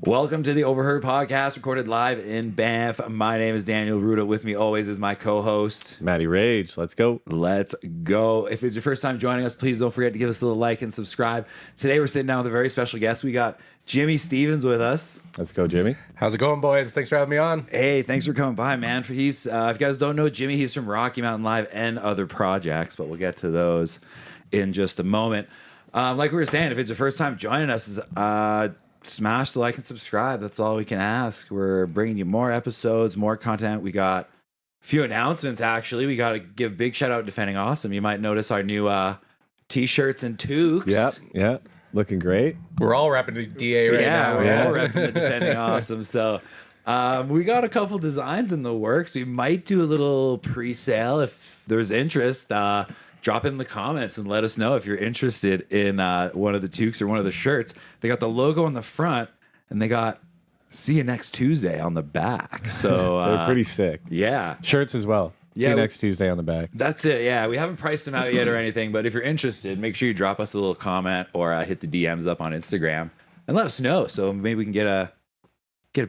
Welcome to the Overheard Podcast, recorded live in Banff. My name is Daniel Ruedl. With me always is my co-host, Matty Rage. Let's go. Let's go. If it's your first time joining us, please don't forget to give us a little like and subscribe. Today we're sitting down with a very special guest. We got Jimmy Stevens with us. Let's go, Jimmy. How's it going, boys? Thanks for having me on. Hey, thanks for coming by, man. If you guys don't know Jimmy, he's from Rocky Mountain Live and other projects, but we'll get to those in just a moment. Like we were saying, if it's your first time joining us, smash the like and subscribe. That's all we can ask. We're bringing you more episodes, more content. We got a few announcements, actually. We got to give a big shout out to Defending Awesome. You might notice our new t-shirts and toques. Yep. Looking great. We're all repping the DA right now. We're all repping the Defending Awesome. So we got a couple designs in the works. We might do a little pre-sale if there's interest. Drop in the comments and let us know if you're interested in one of the toques or one of the shirts. They got the logo on the front and they got "See you next Tuesday" on the back. So They're pretty sick. Yeah. Shirts as well. See you next Tuesday on the back. That's it. Yeah. We haven't priced them out yet or anything, but if you're interested, make sure you drop us a little comment or hit the DMs up on Instagram and let us know. So maybe we can get a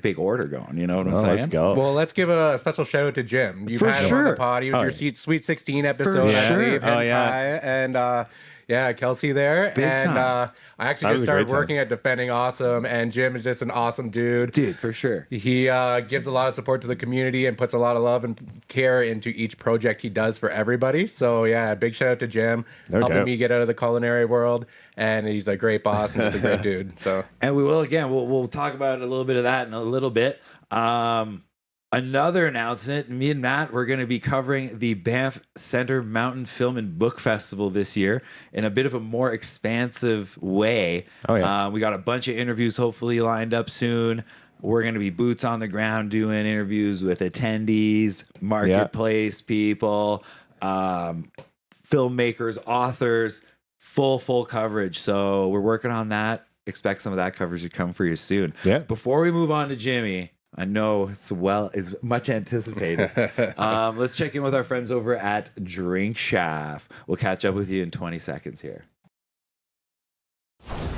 big order going. You know what I'm saying? Let's go. Well, let's give a special shout out to Jim. You've For had him on the pod. He was your Sweet 16 episode, I believe. Oh, and yeah. And Kelsey there. Big and time. I actually just was a started great time. working at Defending Awesome, and Jim is just an awesome dude. Dude, for sure. He gives a lot of support to the community and puts a lot of love and care into each project he does for everybody. So, yeah, big shout out to Jim, helping me get out of the culinary world. And he's a great boss and he's a great dude. So, and we will again. We'll talk about a little bit of that in a little bit. Another announcement: me and Matt, we're going to be covering the Banff Center Mountain Film and Book Festival this year in a bit of a more expansive way. Oh, yeah. We got a bunch of interviews hopefully lined up soon. We're going to be boots on the ground doing interviews with attendees, marketplace people, filmmakers, authors, full coverage. So we're working on that. Expect some of that coverage to come for you soon. Yeah. Before we move on to Jimmy, I know it's much anticipated. Let's check in with our friends over at Drink Shaft. We'll catch up with you in 20 seconds here. Come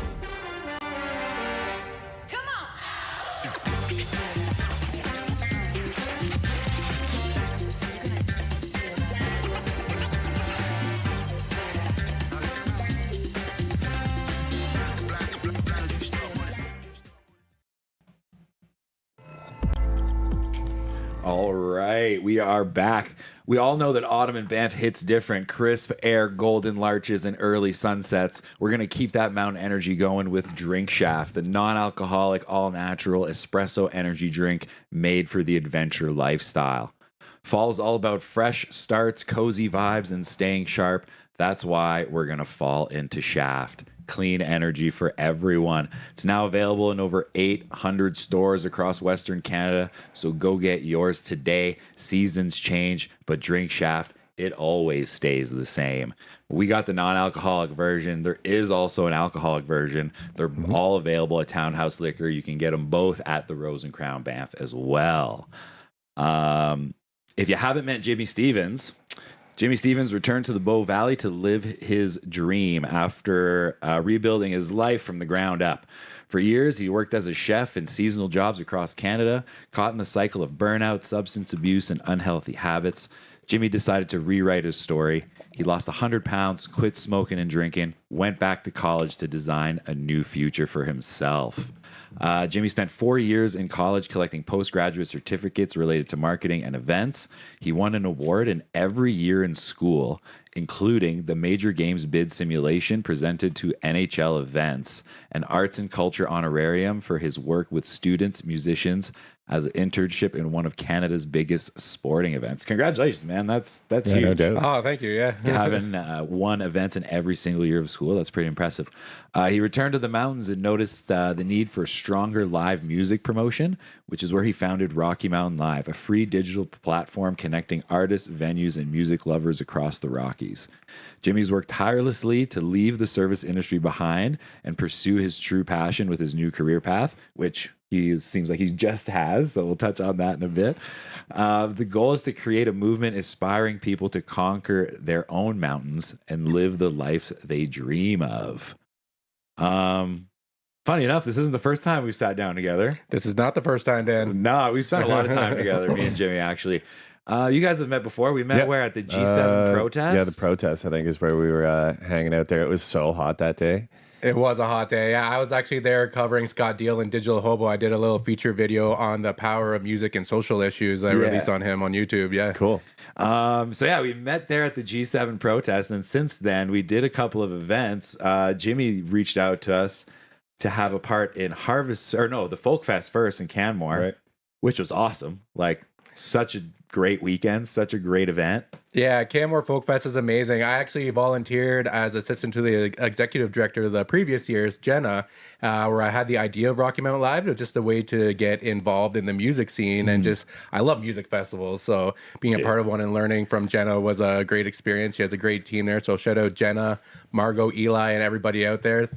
on. All right, we are back. We all know that autumn in Banff hits different. Crisp air, golden larches, and early sunsets. We're going to keep that mountain energy going with Drink Shaft, the non-alcoholic, all-natural espresso energy drink made for the adventure lifestyle. Fall is all about fresh starts, cozy vibes, and staying sharp. That's why we're going to fall into Shaft. Clean energy for everyone. It's now available in over 800 stores across Western Canada, so go get yours today. Seasons change, but Drink Shaft, it always stays the same. We got the non-alcoholic version. There is also an alcoholic version. They're all available at Townhouse Liquor. You can get them both at the Rose and Crown Banff as well. If you haven't met Jimmy Stevens returned to the Bow Valley to live his dream after rebuilding his life from the ground up. For years, he worked as a chef in seasonal jobs across Canada, caught in the cycle of burnout, substance abuse, and unhealthy habits. Jimmy decided to rewrite his story. He lost 100 pounds, quit smoking and drinking, went back to college to design a new future for himself. Jimmy spent 4 years in college collecting postgraduate certificates related to marketing and events. He won an award in every year in school, including the Major Games Bid Simulation presented to NHL events, an arts and culture honorarium for his work with students, musicians, as an internship in one of Canada's biggest sporting events. Congratulations, man. That's huge. No doubt. oh, thank you. Yeah. Having won events in every single year of school. That's pretty impressive. He returned to the mountains and noticed the need for stronger live music promotion, which is where he founded Rocky Mountain Live, a free digital platform connecting artists, venues, and music lovers across the Rockies. Jimmy's worked tirelessly to leave the service industry behind and pursue his true passion with his new career path, which he seems like he just has, so we'll touch on that in a bit. The goal is to create a movement inspiring people to conquer their own mountains and live the life they dream of. Funny enough, this isn't the first time we've sat down together. This is not the first time, Dan. No, we spent a lot of time together, me and Jimmy, actually. You guys have met before. We met where? At the G7 protest? Yeah, the protest, I think, is where we were hanging out there. It was so hot that day. It was a hot day. Yeah, I was actually there covering Scott Deal and Digital Hobo. I did a little feature video on the power of music and social issues I released on him on YouTube. Yeah. Cool. So yeah, we met there at the G7 protest, and since then we did a couple of events. Jimmy reached out to us to have a part in the Folk Fest first in Canmore, which was awesome. Like, such a great weekend, such a great event. Yeah, Canmore Folk Fest is amazing. I actually volunteered as assistant to the executive director the previous years, Jenna, where I had the idea of Rocky Mountain Live. It was just a way to get involved in the music scene and I love music festivals. So being a part of one and learning from Jenna was a great experience. She has a great team there. So shout out Jenna, Margot, Eli, and everybody out there.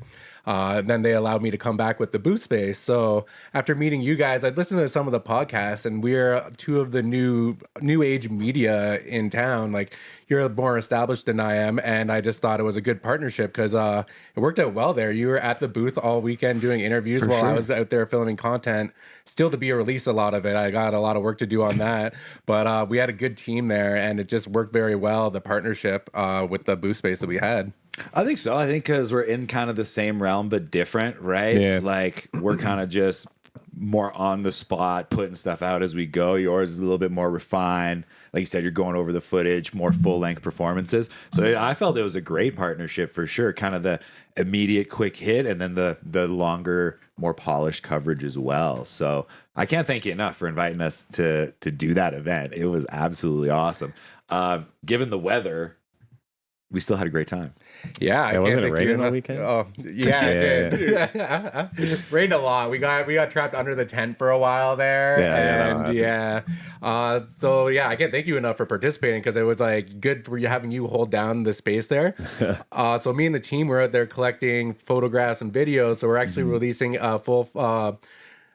Then they allowed me to come back with the booth space. So after meeting you guys, I'd listened to some of the podcasts, and we're two of the new age media in town. Like, you're more established than I am, and I just thought it was a good partnership because it worked out well there. You were at the booth all weekend doing interviews while I was out there filming content. Still to be released, a lot of it. I got a lot of work to do on that, but we had a good team there, and it just worked very well, the partnership with the booth space that we had. I think so. I think because we're in kind of the same realm, but different, right? Yeah. Like, we're kind of just more on the spot, putting stuff out as we go. Yours is a little bit more refined. Like you said, you're going over the footage, more full-length performances. So I felt it was a great partnership for sure. Kind of the immediate quick hit, and then the longer, more polished coverage as well. So I can't thank you enough for inviting us to do that event. It was absolutely awesome. Given the weather, we still had a great time. Yeah, wasn't it raining all weekend? Oh, yeah, it did. Rained a lot. We got trapped under the tent for a while there. So yeah, I can't thank you enough for participating because it was like good for you having you hold down the space there. So me and the team were out there collecting photographs and videos. So we're actually releasing a full.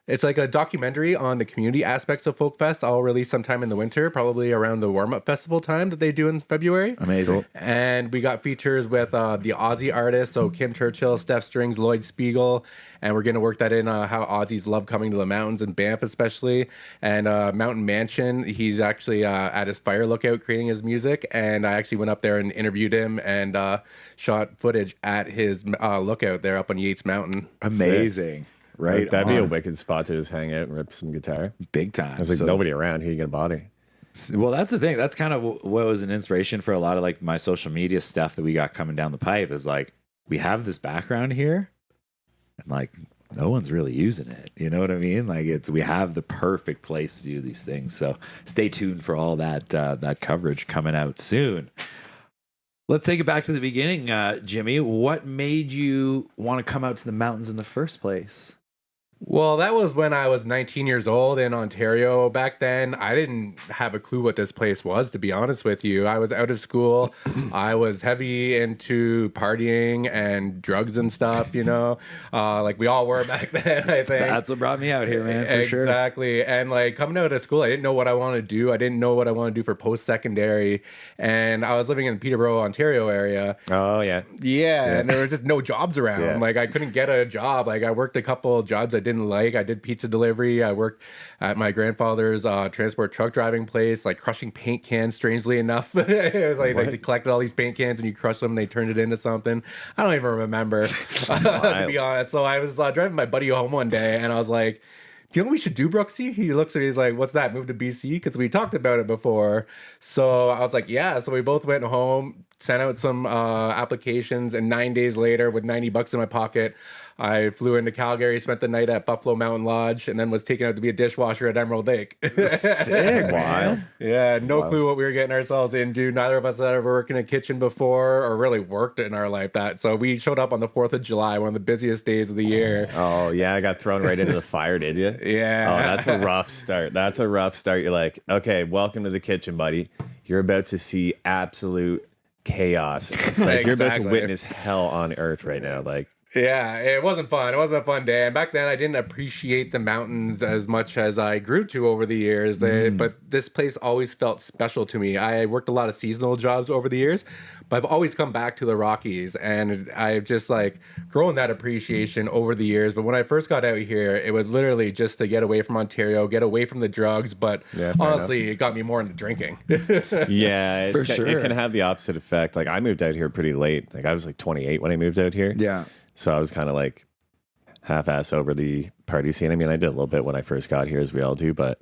It's like a documentary on the community aspects of Folk Fest. I'll release sometime in the winter, probably around the warm-up festival time that they do in February. Amazing. And we got features with the Aussie artists, so Kim Churchill, Steph Strings, Lloyd Spiegel, and we're going to work that in how Aussies love coming to the mountains in Banff especially. And Mountain Mansion, he's actually at his fire lookout creating his music, and I actually went up there and interviewed him and shot footage at his lookout there up on Yates Mountain. Amazing. Sick. Right. That'd be a wicked spot to just hang out and rip some guitar. Big time. There's like nobody around. Who you get a body? Well, that's the thing. That's kind of what was an inspiration for a lot of like my social media stuff that we got coming down the pipe is like, we have this background here and like no one's really using it. You know what I mean? Like we have the perfect place to do these things. So stay tuned for all that coverage coming out soon. Let's take it back to the beginning, Jimmy. What made you want to come out to the mountains in the first place? Well, that was when I was 19 years old in Ontario. Back then, I didn't have a clue what this place was, to be honest with you. I was out of school. I was heavy into partying and drugs and stuff, you know, like we all were back then, I think. That's what brought me out here, man, for sure. Exactly. And like coming out of school, I didn't know what I wanted to do. I didn't know what I wanted to do for post-secondary. And I was living in the Peterborough, Ontario area. Oh, yeah. Yeah. And there was just no jobs around. Yeah. Like I couldn't get a job. Like I worked a couple jobs I didn't like. I did pizza delivery. I worked at my grandfather's transport truck driving place, like crushing paint cans, strangely enough. It was like they collected all these paint cans and you crush them and they turned it into something. I don't even remember, to be honest. So I was driving my buddy home one day and I was like, do you know what we should do, Brooksy? He looks at me, he's like, what's that? Move to BC? Because we talked about it before. So I was like, yeah. So we both went home, sent out some applications, and 9 days later, with $90 in my pocket, I flew into Calgary, spent the night at Buffalo Mountain Lodge, and then was taken out to be a dishwasher at Emerald Lake. Sick. Wild. Yeah, no clue what we were getting ourselves into. Neither of us had ever worked in a kitchen before or really worked in our life. So we showed up on the 4th of July, one of the busiest days of the year. Oh, yeah, I got thrown right into the fire, did you? Yeah. Oh, that's a rough start. That's a rough start. You're like, okay, welcome to the kitchen, buddy. You're about to see absolute chaos. Like you're about to witness hell on earth right now. Like Yeah, it wasn't fun. It wasn't a fun day. And back then, I didn't appreciate the mountains as much as I grew to over the years. But this place always felt special to me. I worked a lot of seasonal jobs over the years, but I've always come back to the Rockies. And I've just like grown that appreciation over the years. But when I first got out here, it was literally just to get away from Ontario, get away from the drugs. But honestly, it got me more into drinking. Yeah, For sure. It can have the opposite effect. Like I moved out here pretty late. Like I was like 28 when I moved out here. Yeah. So I was kind of like half-ass over the party scene. I mean, I did a little bit when I first got here, as we all do, but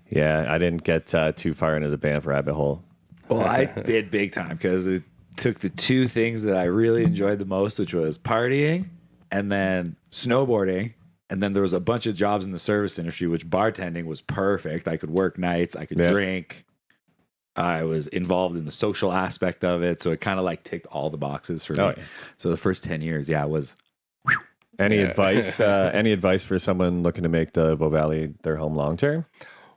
yeah, I didn't get too far into the Banff rabbit hole. Well, I did big time because it took the two things that I really enjoyed the most, which was partying and then snowboarding. And then there was a bunch of jobs in the service industry, which bartending was perfect. I could work nights, I could drink. I was involved in the social aspect of it, so it kind of like ticked all the boxes for me. Yeah. So the first 10 years, it was. Any advice? Any advice for someone looking to make the Bow Valley their home long term?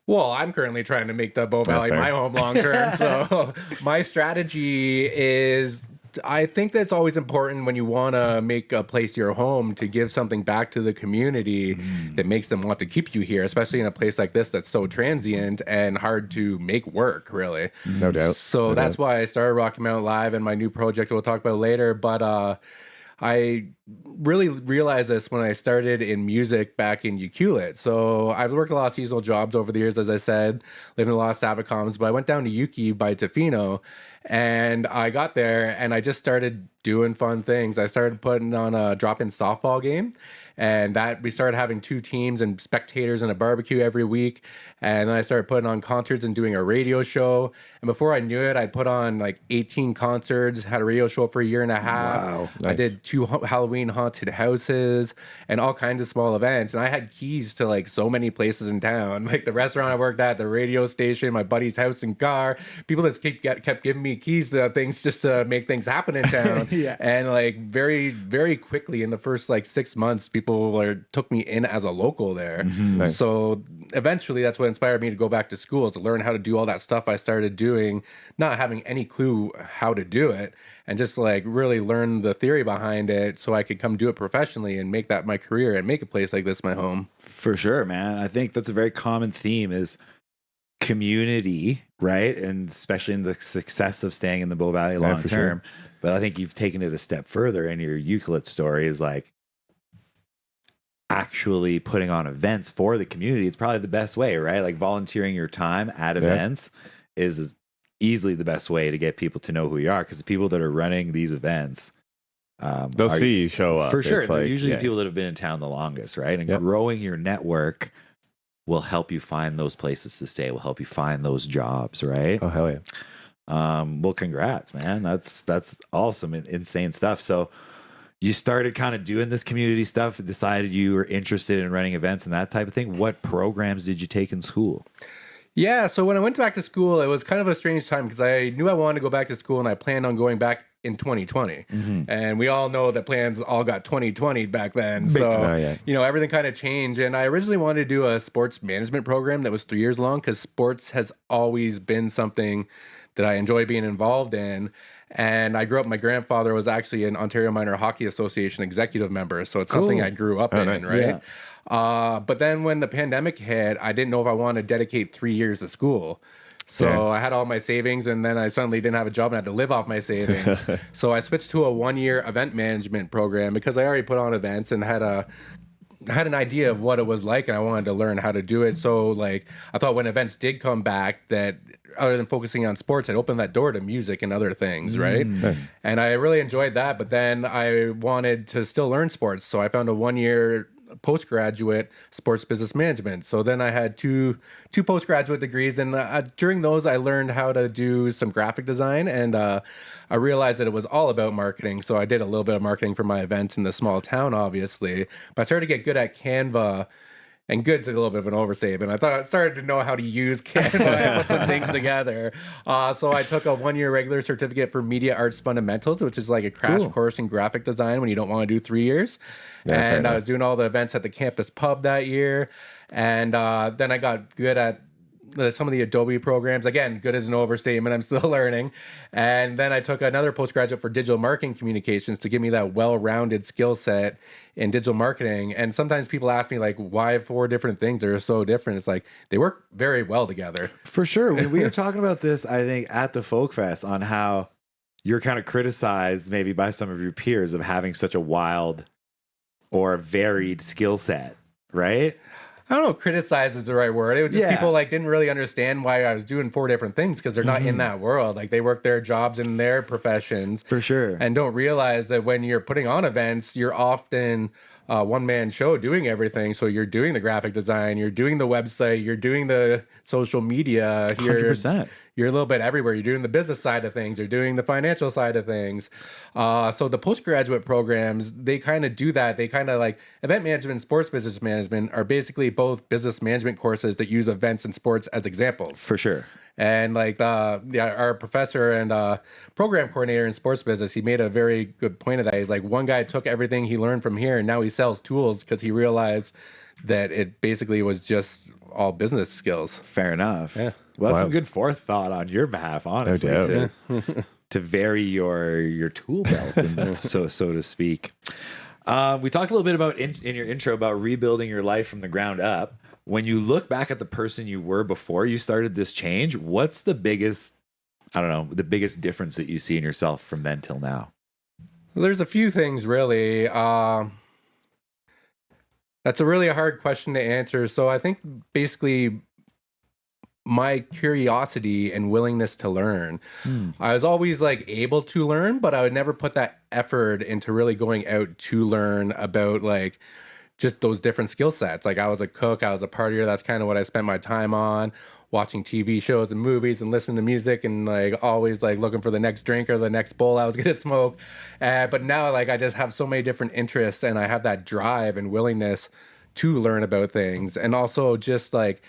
Well, I'm currently trying to make the Bow Valley my home long term. So my strategy is, I think that's always important when you want to make a place your home to give something back to the community that makes them want to keep you here, especially in a place like this that's so transient and hard to make work, really. No doubt. So that's why I started Rocky Mountain Live and my new project we'll talk about later. But I really realized this when I started in music back in Ucluelet. So I've worked a lot of seasonal jobs over the years, as I said, living in a lot of Savicoms, but I went down to Yuki by Tofino and I got there and I just started doing fun things. I started putting on a drop-in softball game, and that we started having 2 teams and spectators and a barbecue every week. And then I started putting on concerts and doing a radio show. And before I knew it, I'd put on like 18 concerts, had a radio show for a year and a half. Wow. Nice. I did 2 Halloween haunted houses and all kinds of small events. And I had keys to like so many places in town, like the restaurant I worked at, the radio station, my buddy's house and car. People just kept giving me keys to things just to make things happen in town. Yeah. And like very, very quickly in the first like 6 months, people took me in as a local there. Nice. So eventually that's what inspired me to go back to school, is to learn how to do all that stuff I started doing, not having any clue how to do it, and just like really learn the theory behind it so I could come do it professionally and make that my career and make a place like this my home. For sure, man. I think that's a very common theme is community, right? And especially in the success of staying in the Bow Valley long term. Sure. But I think you've taken it a step further, and your Ucluelet story is like actually putting on events for the community. It's probably the best way, right? Like volunteering your time at events is easily the best way to get people to know who you are, because the people that are running these events, they'll see you show up. For sure. It's They're like, usually people that have been in town the longest, right? And growing your network will help you find those places to stay, will help you find those jobs, right? Oh, hell yeah. Well, congrats, man. That's awesome and insane stuff. So you started kind of doing this community stuff, decided you were interested in running events and that type of thing. What programs did you take in school? Yeah, so when I went back to school, it was kind of a strange time because I knew I wanted to go back to school and I planned on going back in 2020. And we all know that plans all got 2020 back then. So, you know, everything kind of changed. And I originally wanted to do a sports management program that was 3 years long, because sports has always been something that I enjoy being involved in. And I grew up, my grandfather was actually an Ontario Minor Hockey Association executive member. So it's something I grew up in, nice. right? Yeah. But then when the pandemic hit, I didn't know if I wanted to dedicate 3 years to school. So I had all my savings, and then I suddenly didn't have a job and had to live off my savings. So I switched to a 1-year event management program because I already put on events and had an idea of what it was like, and I wanted to learn how to do it. So like, I thought when events did come back, that other than focusing on sports, I'd open that door to music and other things, right? Nice. And I really enjoyed that. But then I wanted to still learn sports. So I found a 1-year postgraduate sports business management. So then I had two postgraduate degrees, and during those I learned how to do some graphic design, and I realized that it was all about marketing. So I did a little bit of marketing for my events in the small town, obviously, but I started to get good at Canva. And good's a little bit of an overstatement. I thought I started to know how to use Canva and put some things together. So I took a 1-year regular certificate for Media Arts Fundamentals, which is like a crash course in graphic design when you don't want to do 3 years. And I was doing all the events at the campus pub that year. And then I got good at some of the Adobe programs. Again, good as an overstatement. I'm still learning. And then I took another postgraduate for digital marketing communications to give me that well-rounded skill set in digital marketing. And sometimes people ask me, like, why 4 different things are so different? It's like they work very well together. For sure. We were talking about this, I think, at the Folk Fest on how you're kind of criticized maybe by some of your peers of having such a wild or varied skill set, right? I don't know if criticize is the right word. It was just people like didn't really understand why I was doing 4 different things because they're not in that world. Like they work their jobs in their professions. For sure. And don't realize that when you're putting on events, you're often one-man show doing everything. So you're doing the graphic design, you're doing the website, you're doing the social media. 100%. You're a little bit everywhere. You're doing the business side of things. You're doing the financial side of things. So the postgraduate programs, they kind of do that. They kind of like event management and sports business management are basically both business management courses that use events and sports as examples. For sure. And like our professor and program coordinator in sports business, he made a very good point of that. He's like, one guy took everything he learned from here and now he sells tools because he realized that it basically was just all business skills. Fair enough. Yeah. Well, that's some good forethought on your behalf, honestly, to vary your tool belt, and so to speak. We talked a little bit about in your intro about rebuilding your life from the ground up. When you look back at the person you were before you started this change, what's the biggest difference that you see in yourself from then till now? Well, there's a few things really. That's a really hard question to answer. So I think basically my curiosity and willingness to learn. I was always like able to learn, but I would never put that effort into really going out to learn about like just those different skill sets. Like I was a cook, I was a partier. That's kind of what I spent my time on, watching TV shows and movies and listening to music and like always like looking for the next drink or the next bowl I was going to smoke. But now like I just have so many different interests and I have that drive and willingness to learn about things and also just like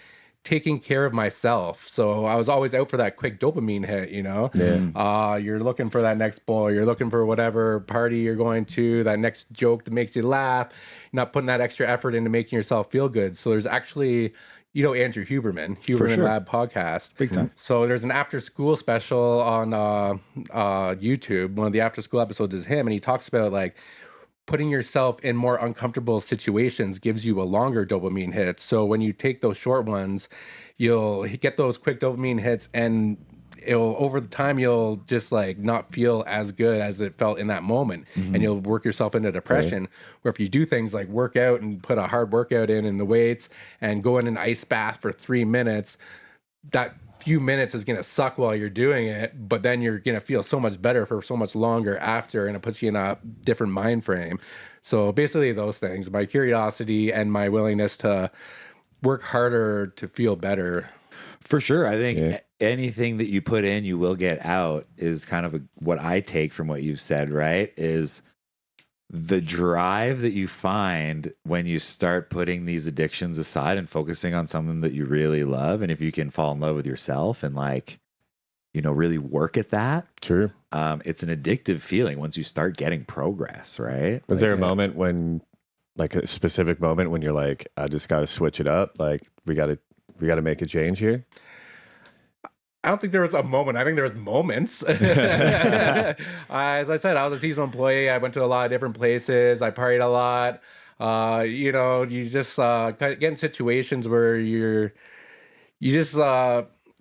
taking care of myself. So I was always out for that quick dopamine hit, you know? Yeah. You're looking for that next bowl, you're looking for whatever party you're going to, that next joke that makes you laugh, not putting that extra effort into making yourself feel good. So there's actually, you know, Andrew Huberman Lab podcast. Big time. So there's an after school special on YouTube. One of the after school episodes is him. And he talks about like, putting yourself in more uncomfortable situations gives you a longer dopamine hit. So when you take those short ones, you'll get those quick dopamine hits and it'll over the time you'll just like not feel as good as it felt in that moment. And you'll work yourself into depression. Right. Where if you do things like work out and put a hard workout in the weights and go in an ice bath for 3 minutes, that few minutes is going to suck while you're doing it, but then you're going to feel so much better for so much longer after, and it puts you in a different mind frame. So basically those things, my curiosity and my willingness to work harder to feel better. For sure. I think anything that you put in, you will get out is kind of what I take from what you've said, right? Is the drive that you find when you start putting these addictions aside and focusing on something that you really love. And if you can fall in love with yourself and like, you know, really work at that. True. It's an addictive feeling once you start getting progress, right? Was there a moment when, like a specific moment when you're like, I just got to switch it up. Like we got to make a change here. I don't think there was a moment. I think there was moments. As I said, I was a seasonal employee. I went to a lot of different places. I partied a lot. You know, you just get in situations where you just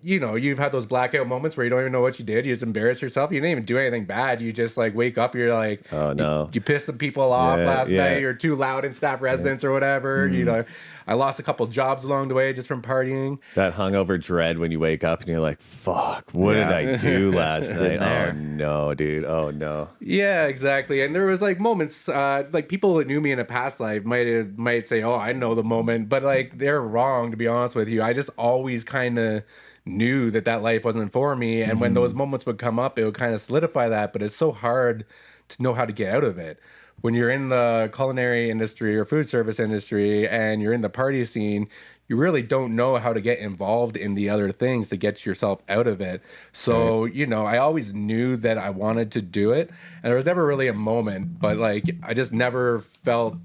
you know, you've had those blackout moments where you don't even know what you did. You just embarrass yourself. You didn't even do anything bad. You just like wake up. You're like, oh no, you pissed some people off last night. You're too loud in staff residence or whatever. You know, I lost a couple jobs along the way just from partying. That hungover dread when you wake up and you're like, fuck, what did I do last night? Oh no, dude. Oh no. Yeah, exactly. And there was like moments, like people that knew me in a past life might say, oh, I know the moment, but like they're wrong, to be honest with you. I just always kind of knew that life wasn't for me, and when those moments would come up, it would kind of solidify that. But it's so hard to know how to get out of it when you're in the culinary industry or food service industry and you're in the party scene. You really don't know how to get involved in the other things to get yourself out of it. So, you know, I always knew that I wanted to do it, and there was never really a moment, but like I just never felt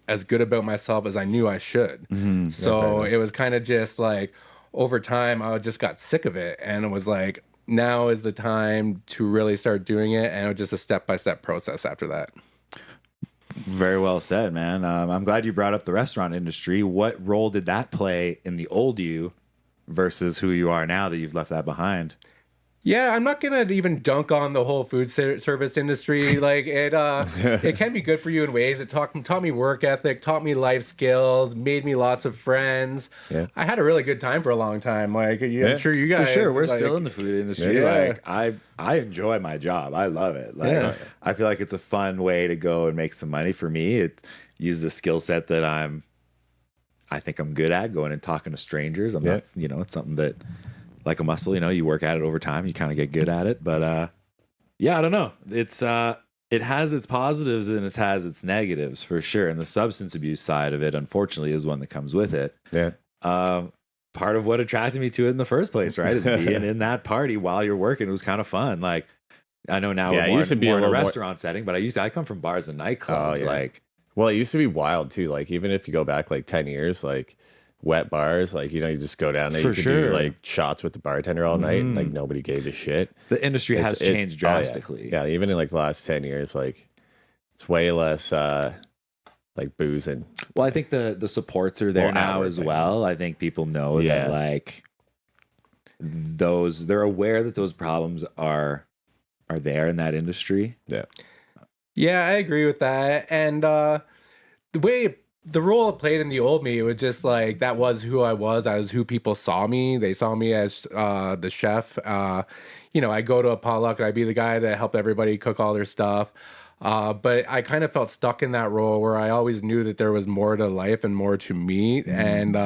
as good about myself as I knew I should. So it was kind of just like, over time, I just got sick of it, and it was like, now is the time to really start doing it, and it was just a step-by-step process after that. Very well said, man. I'm glad you brought up the restaurant industry. What role did that play in the old you versus who you are now that you've left that behind? Yeah, I'm not gonna even dunk on the whole food service industry. Like it can be good for you in ways. It taught me work ethic, taught me life skills, made me lots of friends. Yeah. I had a really good time for a long time. Like I'm sure you guys. For sure, we're still in the food industry. Yeah. Like I enjoy my job. I love it. Like I feel like it's a fun way to go and make some money for me. It uses a skill set that I think I'm good at, going and talking to strangers. I'm not, it's something that, like a muscle, you work at it over time, you kind of get good at it. But I don't know. It's it has its positives and it has its negatives for sure. And the substance abuse side of it, unfortunately, is one that comes with it. Yeah. Part of what attracted me to it in the first place, right, is being in that party while you're working. It was kind of fun. Like I know now we're more in a restaurant setting, but I come from bars and nightclubs. Well, it used to be wild too. Like even if you go back like 10 years, like wet bars, like you just go down there, you could do like shots with the bartender all night, and like nobody gave a shit. The industry has changed drastically. Yeah, even in like the last 10 years, like it's way less like booze and. Well, I think the supports are there now as well. I think people know that like they're aware that those problems are there in that industry. Yeah, I agree with that. And the role it played in the old me, it was just like, that was who I was. I was who people saw me. They saw me as the chef. I go to a potluck and I'd be the guy that helped everybody cook all their stuff. But I kind of felt stuck in that role where I always knew that there was more to life and more to me. And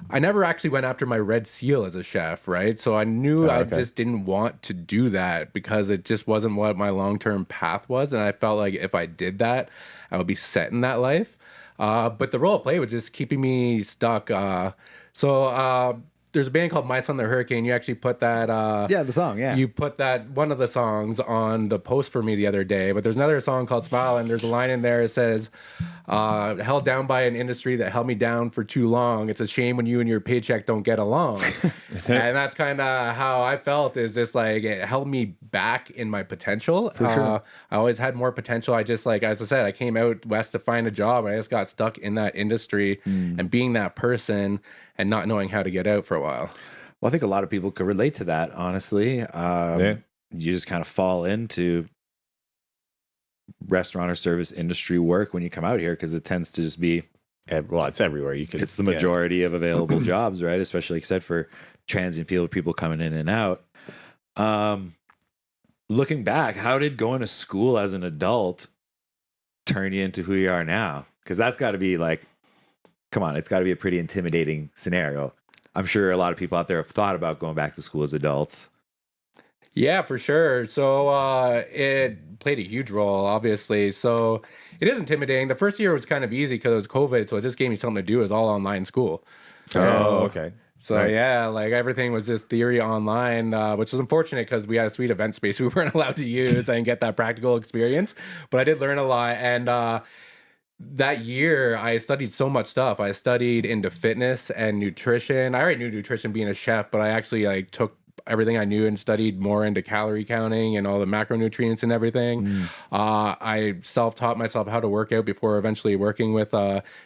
I never actually went after my red seal as a chef, right? So I knew I just didn't want to do that because it just wasn't what my long-term path was. And I felt like if I did that, I would be set in that life. But the role I played was just keeping me stuck. So there's a band called My Son the Hurricane. You actually put that. The song. Yeah. You put that one of the songs on the post for me the other day. But there's another song called Smile, and there's a line in there that says, "Held down by an industry that held me down for too long. It's a shame when you and your paycheck don't get along." And that's kind of how I felt. Is just like it held me back in my potential. For sure. I always had more potential. I just as I said, I came out west to find a job, and I just got stuck in that industry and being that person and not knowing how to get out for a while. Well, I think a lot of people could relate to that, honestly. You just kind of fall into restaurant or service industry work when you come out here because it tends to just be... Well, it's everywhere. It's the majority of available jobs, right? Especially, like I said, for transient people coming in and out. Looking back, how did going to school as an adult turn you into who you are now? Because that's got to be like... Come on, it's got to be a pretty intimidating scenario. I'm sure a lot of people out there have thought about going back to school as adults. Yeah, for sure. So it played a huge role, obviously. So it is intimidating. The first year was kind of easy because it was COVID, so it just gave me something to do. It was all online school. Okay. So nice. Yeah, like everything was just theory online, which was unfortunate because we had a sweet event space we weren't allowed to use and get that practical experience. But I did learn a lot. And that year, I studied so much stuff. I studied into fitness and nutrition. I already knew nutrition being a chef, but I actually took everything I knew and studied more into calorie counting and all the macronutrients and everything. I self-taught myself how to work out before eventually working with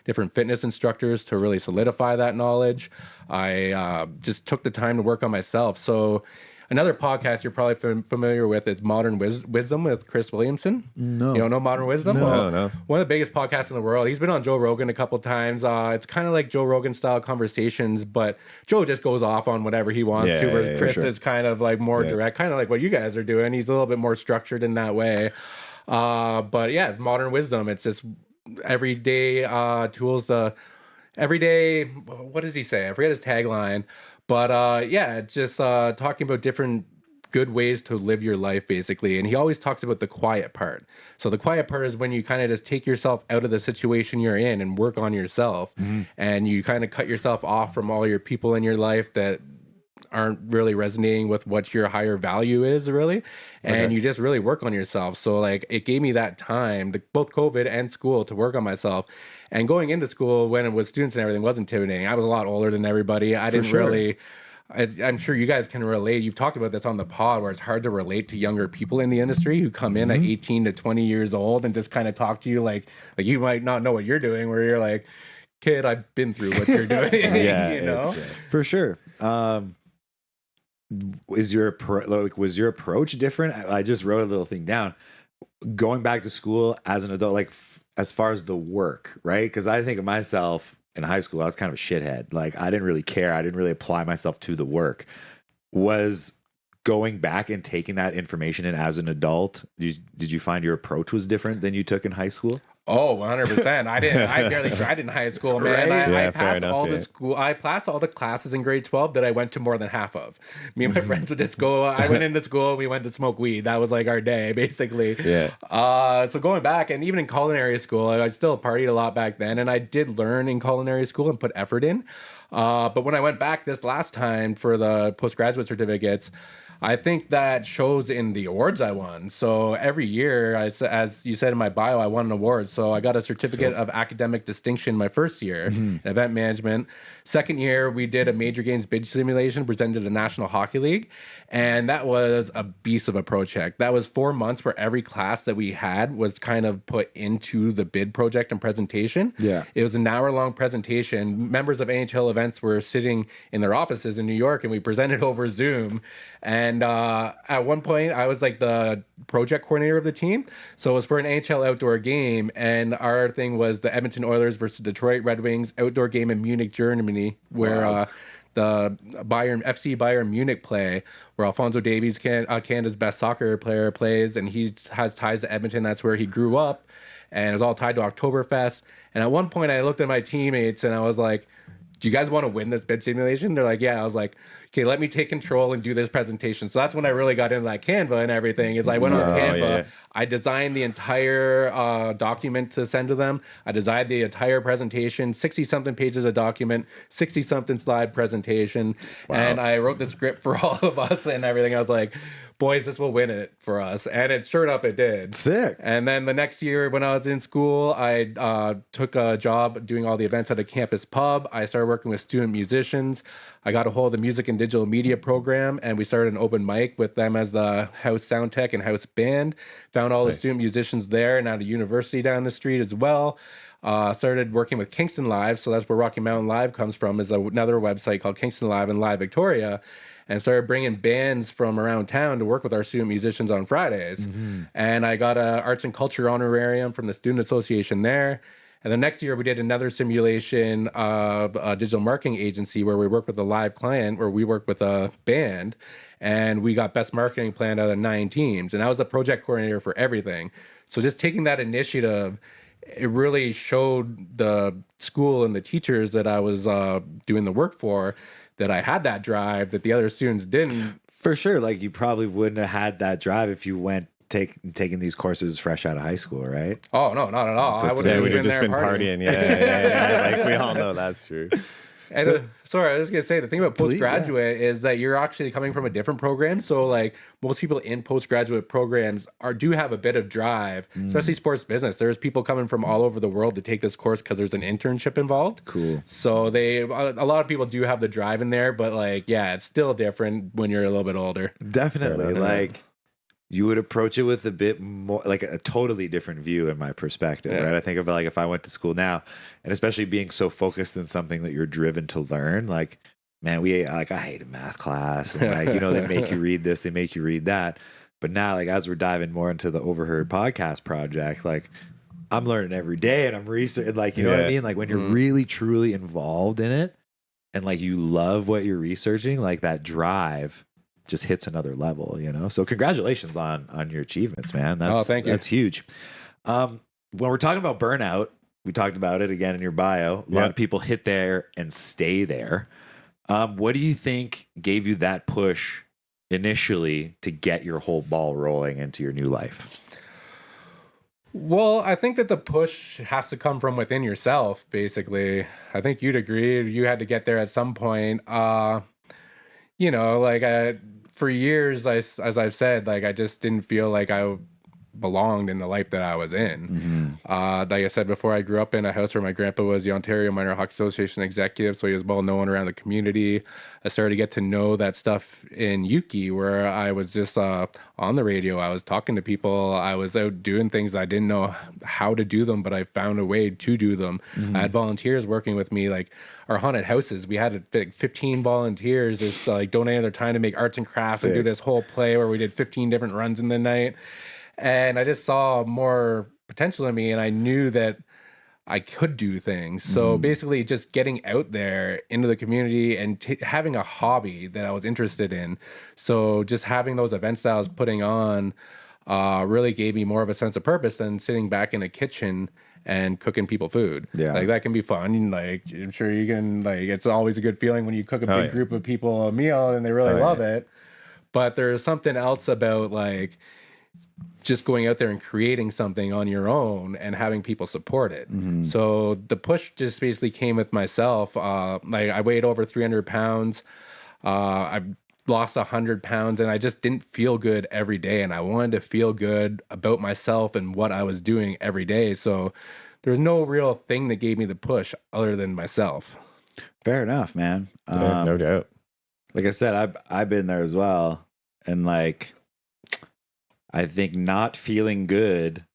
different fitness instructors to really solidify that knowledge. I just took the time to work on myself. So another podcast you're probably familiar with is Modern Wisdom with Chris Williamson. No. You don't know Modern Wisdom? No. One of the biggest podcasts in the world. He's been on Joe Rogan a couple times. It's kind of like Joe Rogan style conversations, but Joe just goes off on whatever he wants to, where Chris is kind of like more direct, kind of like what you guys are doing. He's a little bit more structured in that way. But yeah, it's Modern Wisdom. It's just everyday tools. Everyday, what does he say? I forget his tagline. But just talking about different good ways to live your life, basically. And he always talks about the quiet part. So the quiet part is when you kind of just take yourself out of the situation you're in and work on yourself. And you kind of cut yourself off from all your people in your life that aren't really resonating with what your higher value is really. And you just really work on yourself. So like it gave me that time, both COVID and school, to work on myself. And going into school when it was students and everything was intimidating. I was a lot older than everybody. I didn't really... I'm sure you guys can relate. You've talked about this on the pod where it's hard to relate to younger people in the industry who come in at 18 to 20 years old and just kind of talk to you like you might not know what you're doing, where you're like, kid, I've been through what you're doing. You know? For sure. Was your approach different? I just wrote a little thing down. Going back to school as an adult, like as far as the work, right? Because I think of myself in high school, I was kind of a shithead. Like I didn't really care. I didn't really apply myself to the work. Was going back and taking that information in as an adult, did you find your approach was different than you took in high school? Oh, 100%. I barely tried in high school, man. I passed I passed all the classes in grade 12 that I went to more than half of. Me and my friends would just go, I went into school, we went to smoke weed. That was like our day, basically. Yeah. So going back, and even in culinary school, I still partied a lot back then, and I did learn in culinary school and put effort in. But when I went back this last time for the postgraduate certificates, I think that shows in the awards I won. So every year, as you said in my bio, I won an award. So I got a certificate of academic distinction my first year in event management. Second year, we did a major games bid simulation presented to the National Hockey League. And that was a beast of a project. That was 4 months where every class that we had was kind of put into the bid project and presentation. Yeah. It was an hour-long presentation. Members of NHL events were sitting in their offices in New York, and we presented over Zoom. And at one point, I was like the project coordinator of the team. So it was for an NHL outdoor game. And our thing was the Edmonton Oilers versus Detroit Red Wings outdoor game in Munich, Germany, where the FC Bayern Munich play, where Alphonso Davies, Canada's best soccer player, plays. And he has ties to Edmonton. That's where he grew up. And it was all tied to Oktoberfest. And at one point, I looked at my teammates and I was like, do you guys want to win this bid simulation? They're like, yeah. I was like, okay, let me take control and do this presentation. So that's when I really got into that Canva and everything. Is I went on Canva. Yeah. I designed the entire document to send to them. I designed the entire presentation, 60-something pages of document, 60-something slide presentation. Wow. And I wrote the script for all of us and everything. I was like, boys, this will win it for us. And it sure enough, it did. Sick. And then the next year when I was in school, I took a job doing all the events at a campus pub. I started working with student musicians. I got a hold of the music and digital media program, and we started an open mic with them as the house sound tech and house band. Found all the student musicians there, and at a university down the street as well. Started working with Kingston Live, so that's where Rocky Mountain Live comes from, is another website called Kingston Live and Live Victoria. And started bringing bands from around town to work with our student musicians on Fridays. And I got a arts and culture honorarium from the student association there. And the next year we did another simulation of a digital marketing agency where we work with a live client, where we work with a band, and we got best marketing plan out of 9 teams. And I was the project coordinator for everything. So just taking that initiative, it really showed the school and the teachers that I was doing the work for that I had that drive that the other students didn't. For sure. Like you probably wouldn't have had that drive if you went taking these courses fresh out of high school, right? Oh, no, not at all. I would have just been partying. Yeah. Like we all know that's true. And sorry, I was going to say, the thing about postgraduate is that you're actually coming from a different program. So like most people in postgraduate programs do have a bit of drive, especially sports business. There's people coming from all over the world to take this course because there's an internship involved. Cool. So a lot of people do have the drive in there, but like, yeah, it's still different when you're a little bit older. Definitely. Like you would approach it with a bit more, like a totally different view in my perspective, right? I think of like if I went to school now, and especially being so focused in something that you're driven to learn, like, man, I hated math class. And like, they make you read this, they make you read that. But now, like, as we're diving more into the Overheard Podcast project, like, I'm learning every day and I'm researching, like, you know what I mean? Like when you're really, truly involved in it and like you love what you're researching, like that drive just hits another level, So congratulations on your achievements, man. Thank you. That's huge. When we're talking about burnout, we talked about it again in your bio. A lot of people hit there and stay there. What do you think gave you that push initially to get your whole ball rolling into your new life? Well, I think that the push has to come from within yourself, basically. I think you'd agree. You had to get there at some point. you know, like for years, as I've said, like I just didn't feel like I belonged in the life that I was in. Like I said before, I grew up in a house where my grandpa was the Ontario Minor Hockey Association executive, so he was well known around the community. I started to get to know that stuff in Yuki, where I was just on the radio. I was talking to people. I was out doing things I didn't know how to do them, but I found a way to do them. I had volunteers working with me, like our haunted houses. We had like 15 volunteers just like donating their time to make arts and crafts and do this whole play where we did 15 different runs in the night. And I just saw more potential in me, and I knew that I could do things. So basically, just getting out there into the community and having a hobby that I was interested in. So just having those events that I was putting on really gave me more of a sense of purpose than sitting back in a kitchen and cooking people food. Yeah. Like that can be fun. Like I'm sure you can, like, it's always a good feeling when you cook a big group of people a meal and they really love it. But there's something else about like just going out there and creating something on your own and having people support it. So the push just basically came with myself. Like I weighed over 300 pounds. I've lost 100 pounds and I just didn't feel good every day. And I wanted to feel good about myself and what I was doing every day. So there's no real thing that gave me the push other than myself. Fair enough, man. Yeah, no doubt. Like I said, I've been there as well. And like, I think not feeling good,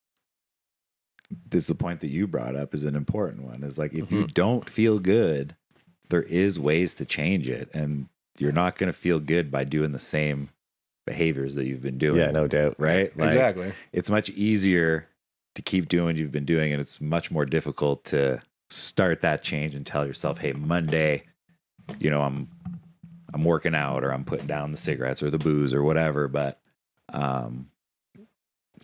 this is the point that you brought up, is an important one. Is like, if you don't feel good, there is ways to change it. And you're not going to feel good by doing the same behaviors that you've been doing. Yeah, no doubt. Right? Like, Exactly. It's much easier to keep doing what you've been doing. And it's much more difficult to start that change and tell yourself, hey, Monday, you know, I'm working out, or I'm putting down the cigarettes or the booze or whatever. But,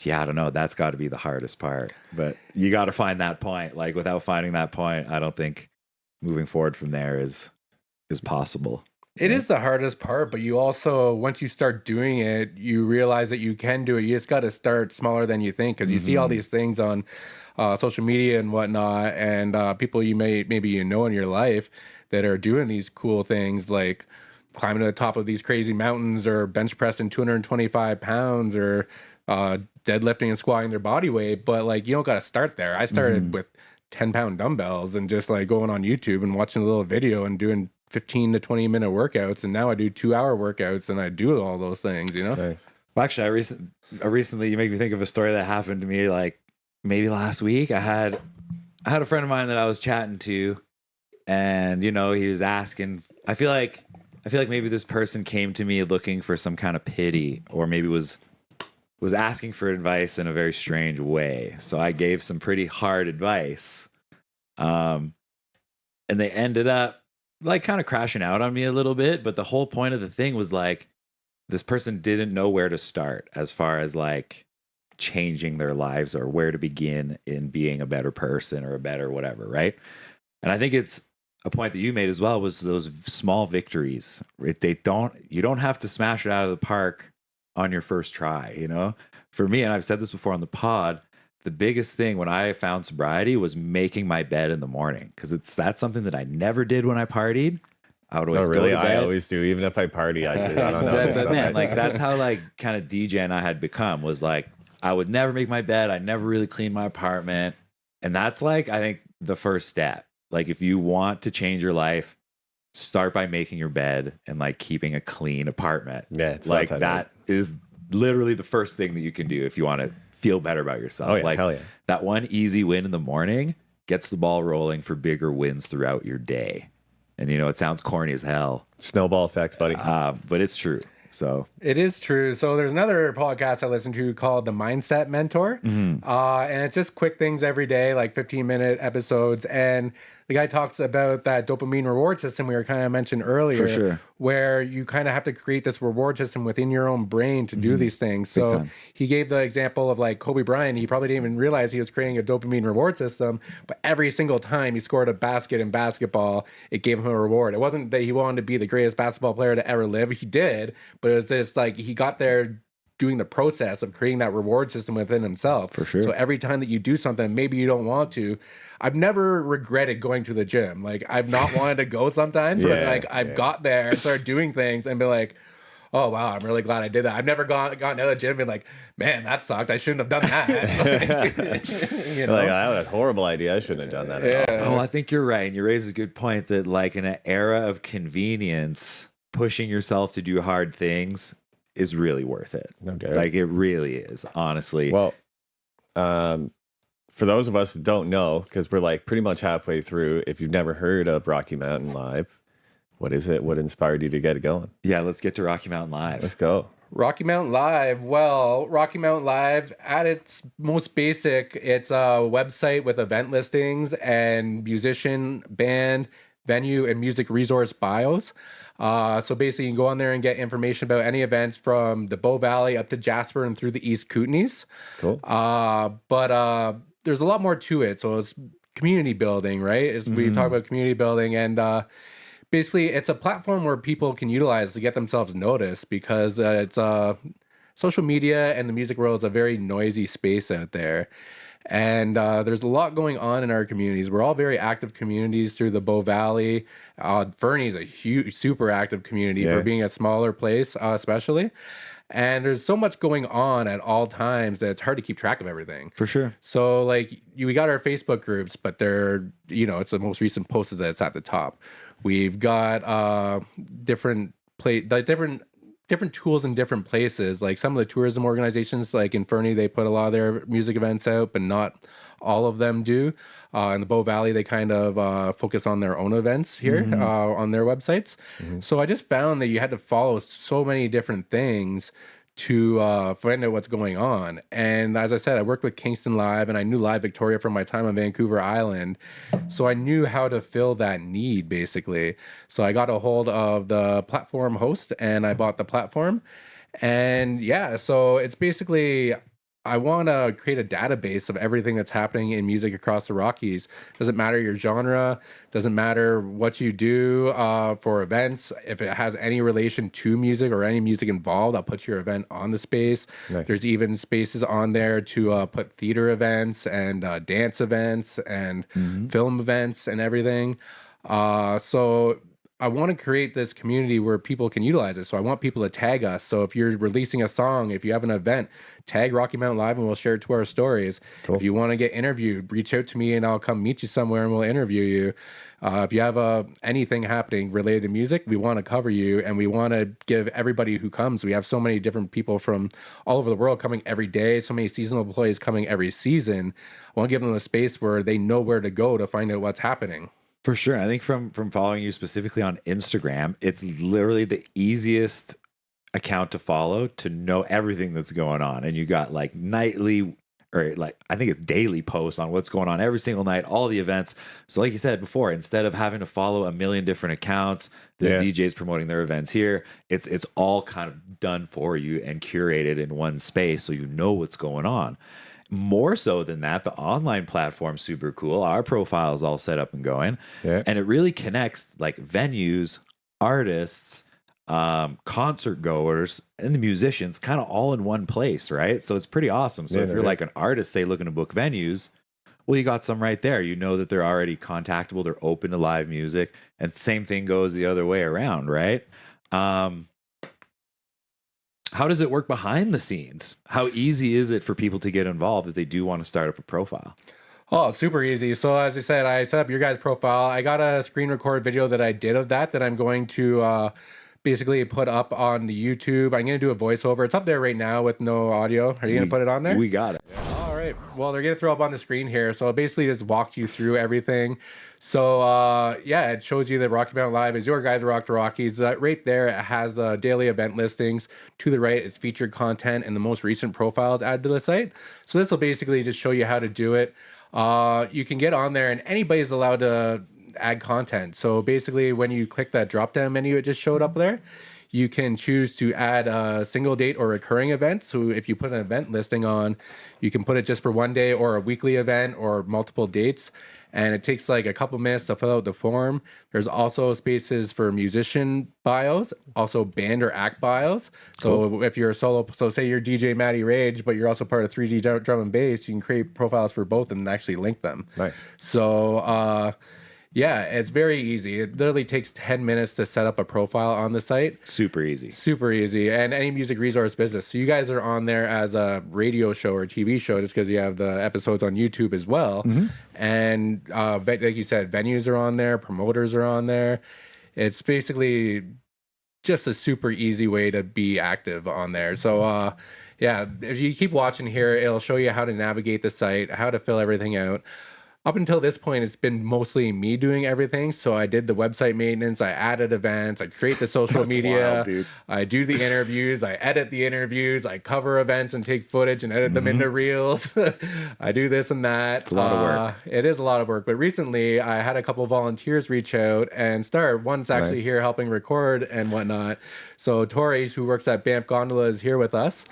yeah, I don't know. That's got to be the hardest part. But you got to find that point. Like, without finding that point, I don't think moving forward from there is possible. It is the hardest part, but you also, once you start doing it, you realize that you can do it. You just got to start smaller than you think, because you see all these things on social media and whatnot, and people you maybe you know in your life that are doing these cool things like climbing to the top of these crazy mountains, or bench pressing 225 pounds, or deadlifting and squatting their body weight. But like, you don't got to start there. I started with 10-pound dumbbells and just like going on YouTube and watching a little video and doing 15 to 20 minute workouts. And now I do 2-hour workouts and I do all those things, you know? Nice. Well, actually, I recently, you make me think of a story that happened to me like maybe last week. I had a friend of mine that I was chatting to, and, you know, he was asking, I feel like maybe this person came to me looking for some kind of pity, or maybe was asking for advice in a very strange way. So I gave some pretty hard advice. And they ended up like kind of crashing out on me a little bit. But the whole point of the thing was like, this person didn't know where to start as far as like changing their lives, or where to begin in being a better person or a better whatever. Right. And I think it's a point that you made as well, was those small victories. You don't have to smash it out of the park on your first try, you know? For me, and I've said this before on the pod, the biggest thing when I found sobriety was making my bed in the morning, because that's something that I never did when I partied. I would always go to bed. I always do. Even if I party, I do. I don't know. But man, like that's how like kind of DJ and I had become, was like I would never make my bed. I never really clean my apartment. And that's like, I think, the first step. Like, if you want to change your life, start by making your bed and like keeping a clean apartment. Yeah, it's like that is literally the first thing that you can do if you want to feel better about yourself. Oh, yeah, like hell yeah. That one easy win in the morning gets the ball rolling for bigger wins throughout your day. And you know, it sounds corny as hell. Snowball effects, buddy. But it's true. So it is true. So there's another podcast I listen to called The Mindset Mentor. And it's just quick things every day, like 15-minute episodes. And the guy talks about that dopamine reward system we were kind of mentioned earlier, For sure. where you kind of have to create this reward system within your own brain to do these things. So time. he gave the example of like Kobe Bryant. He probably didn't even realize he was creating a dopamine reward system, but every single time he scored a basket in basketball, it gave him a reward. It wasn't that he wanted to be the greatest basketball player to ever live. He did, but it was just like he got there doing the process of creating that reward system within himself. For sure. So every time that you do something, maybe you don't want to. I've never regretted going to the gym. Like, I've not wanted to go sometimes, but like I've got there and started doing things and been like, oh wow, I'm really glad I did that. I've never gotten out of the gym and been like, man, that sucked. I shouldn't have done that. Like, you know? Like, I had a horrible idea. I shouldn't have done that at all. Oh, I think you're right. And you raise a good point that, like, in an era of convenience, pushing yourself to do hard things is really worth it. No doubt. Like, it really is, honestly. Well, for those of us who don't know, because we're like pretty much halfway through, if you've never heard of Rocky Mountain Live, what is it? What inspired you to get it going? Yeah, let's get to Rocky Mountain Live. Let's go. Rocky Mountain Live. Well, Rocky Mountain Live, at its most basic, it's a website with event listings and musician, band, venue, and music resource bios. So basically, you can go on there and get information about any events from the Bow Valley up to Jasper and through the East Kootenays. Cool. But there's a lot more to it. So it's community building, right? We talk about community building, and basically, it's a platform where people can utilize to get themselves noticed, because it's social media and the music world is a very noisy space out there. And there's a lot going on in our communities. We're all very active communities through the Bow Valley. Fernie's a huge, super active community for being a smaller place, especially. And there's so much going on at all times that it's hard to keep track of everything. For sure. So, like, we got our Facebook groups, but they're, it's the most recent posts that's at the top. We've got different tools in different places. Like some of the tourism organizations, like in Fernie, they put a lot of their music events out, but not all of them do. In the Bow Valley, they kind of focus on their own events here on their websites. So I just found that you had to follow so many different things to find out what's going on. And as I said, I worked with Kingston Live, and I knew Live Victoria from my time on Vancouver Island. So I knew how to fill that need, basically. So I got a hold of the platform host, and I bought the platform. And yeah, so it's basically, I want to create a database of everything that's happening in music across the Rockies. Doesn't matter your genre, doesn't matter what you do for events. If it has any relation to music or any music involved, I'll put your event on the space. Nice. There's even spaces on there to put theater events and dance events and film events and everything. So I want to create this community where people can utilize it. So I want people to tag us. So if you're releasing a song, if you have an event, tag Rocky Mountain Live and we'll share it to our stories. Cool. If you want to get interviewed, reach out to me and I'll come meet you somewhere and we'll interview you. If you have anything happening related to music, we want to cover you, and we want to give everybody who comes. We have so many different people from all over the world coming every day, so many seasonal employees coming every season. I want to give them a space where they know where to go to find out what's happening. For sure. I think from following you specifically on Instagram, it's literally the easiest account to follow to know everything that's going on. And you got like nightly, or like I think it's daily posts on what's going on every single night, all the events. So like you said before, instead of having to follow a million different accounts, this DJ's promoting their events here, it's all kind of done for you and curated in one space so you know what's going on. More so than that, the online platform's super cool. Our profile is all set up and going. Yeah. And it really connects like venues, artists, concert goers, and the musicians kind of all in one place, right? So it's pretty awesome. So if you're like an artist, say, looking to book venues, well, you got some right there. You know that they're already contactable. They're open to live music. And same thing goes the other way around, right? How does it work behind the scenes? How easy is it for people to get involved if they do want to start up a profile? Oh, super easy. So as I said, I set up your guys' profile. I got a screen record video that I did of that I'm going to basically put up on the YouTube. I'm going to do a voiceover. It's up there right now with no audio. Are you going to put it on there? We got it. All right. Well, they're going to throw up on the screen here. So it basically just walks you through everything. So, yeah, it shows you that Rocky Mountain Live is your guide to rock the Rockies. Right there, it has the daily event listings. To the right is featured content and the most recent profiles added to the site. So this will basically just show you how to do it. You can get on there and anybody's allowed to add content. So basically, when you click that drop-down menu, it just showed up there. you can choose to add a single date or recurring event. So if you put an event listing on, you can put it just for one day or a weekly event or multiple dates. And it takes like a couple minutes to fill out the form. There's also spaces for musician bios, also band or act bios. So if you're a solo, so say you're DJ Matty Rage, but you're also part of 3D drum and bass, you can create profiles for both and actually link them. Nice. So, yeah, it's very easy. It literally takes 10 minutes to set up a profile on the site. Super easy. Super easy. And any music resource business. So you guys are on there as a radio show or TV show just because you have the episodes on YouTube as well. And like you said, venues are on there, promoters are on there. It's basically just a super easy way to be active on there. So, yeah, if you keep watching here, it'll show you how to navigate the site, how to fill everything out. Up until this point, it's been mostly me doing everything. So I did the website maintenance, I added events, I create the social media, wild, dude. I do the interviews, I edit the interviews, I cover events and take footage and edit them into reels. I do this and that. It's a lot of work. It is a lot of work. But recently, I had a couple volunteers reach out and start. One's actually here helping record and whatnot. So Tori, who works at Banff Gondola, is here with us,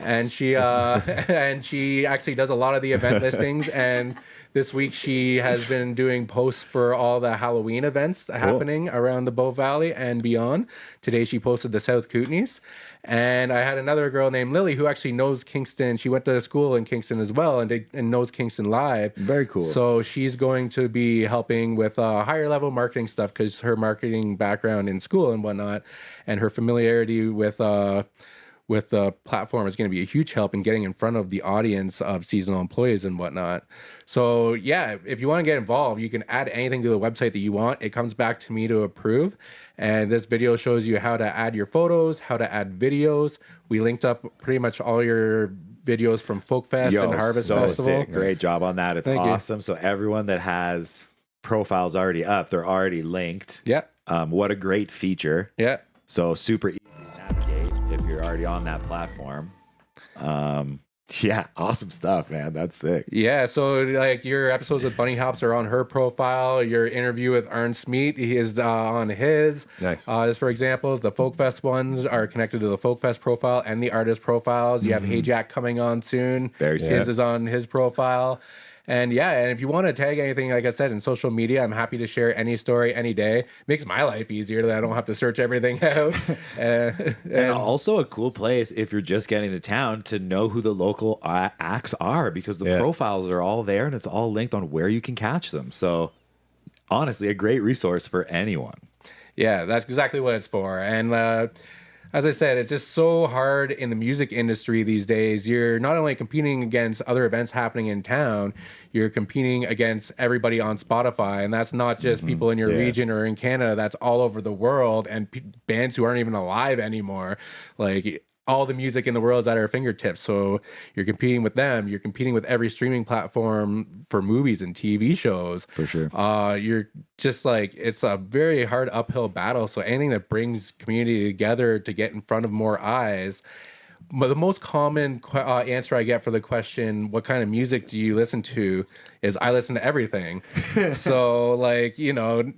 and she actually does a lot of the event listings. And this week she has been doing posts for all the Halloween events happening around the Bow Valley and beyond. Today she posted the South Kootenays. And I had another girl named Lily who actually knows Kingston. She went to school in Kingston as well and knows Kingston live. Very cool. So she's going to be helping with higher level marketing stuff because her marketing background in school and whatnot and her familiarity with the platform is going to be a huge help in getting in front of the audience of seasonal employees and whatnot. So yeah, if you want to get involved, you can add anything to the website that you want. It comes back to me to approve. And this video shows you how to add your photos, how to add videos. We linked up pretty much all your videos from Folk Fest and Harvest Festival. Sick. Great job on that. It's awesome. So everyone that has profiles already up, they're already linked. Yeah. What a great feature. Yeah. So super easy to navigate if you're already on that platform. Yeah, awesome stuff, man. That's sick. Yeah, so like your episodes with Bunny Hops are on her profile. Your interview with Arn Smeet, he is on his. Nice. Just for examples, the Folk Fest ones are connected to the Folk Fest profile and the artist profiles. You have Hey Jack coming on soon. Very soon. His is on his profile. And yeah, and if you want to tag anything, like I said, in social media, I'm happy to share any story any day. Makes my life easier that I don't have to search everything out. And also a cool place if you're just getting to town to know who the local acts are because the profiles are all there and it's all linked on where you can catch them. So honestly, a great resource for anyone. Yeah, that's exactly what it's for. And as I said, it's just so hard in the music industry these days. You're not only competing against other events happening in town, you're competing against everybody on Spotify. And that's not just people in your region or in Canada, that's all over the world and bands who aren't even alive anymore. Like all the music in the world is at our fingertips. So you're competing with them. You're competing with every streaming platform for movies and TV shows. For sure. You're just like, it's a very hard uphill battle. So anything that brings community together to get in front of more eyes. But the most common answer I get for the question, what kind of music do you listen to, is I listen to everything. So, like, you know,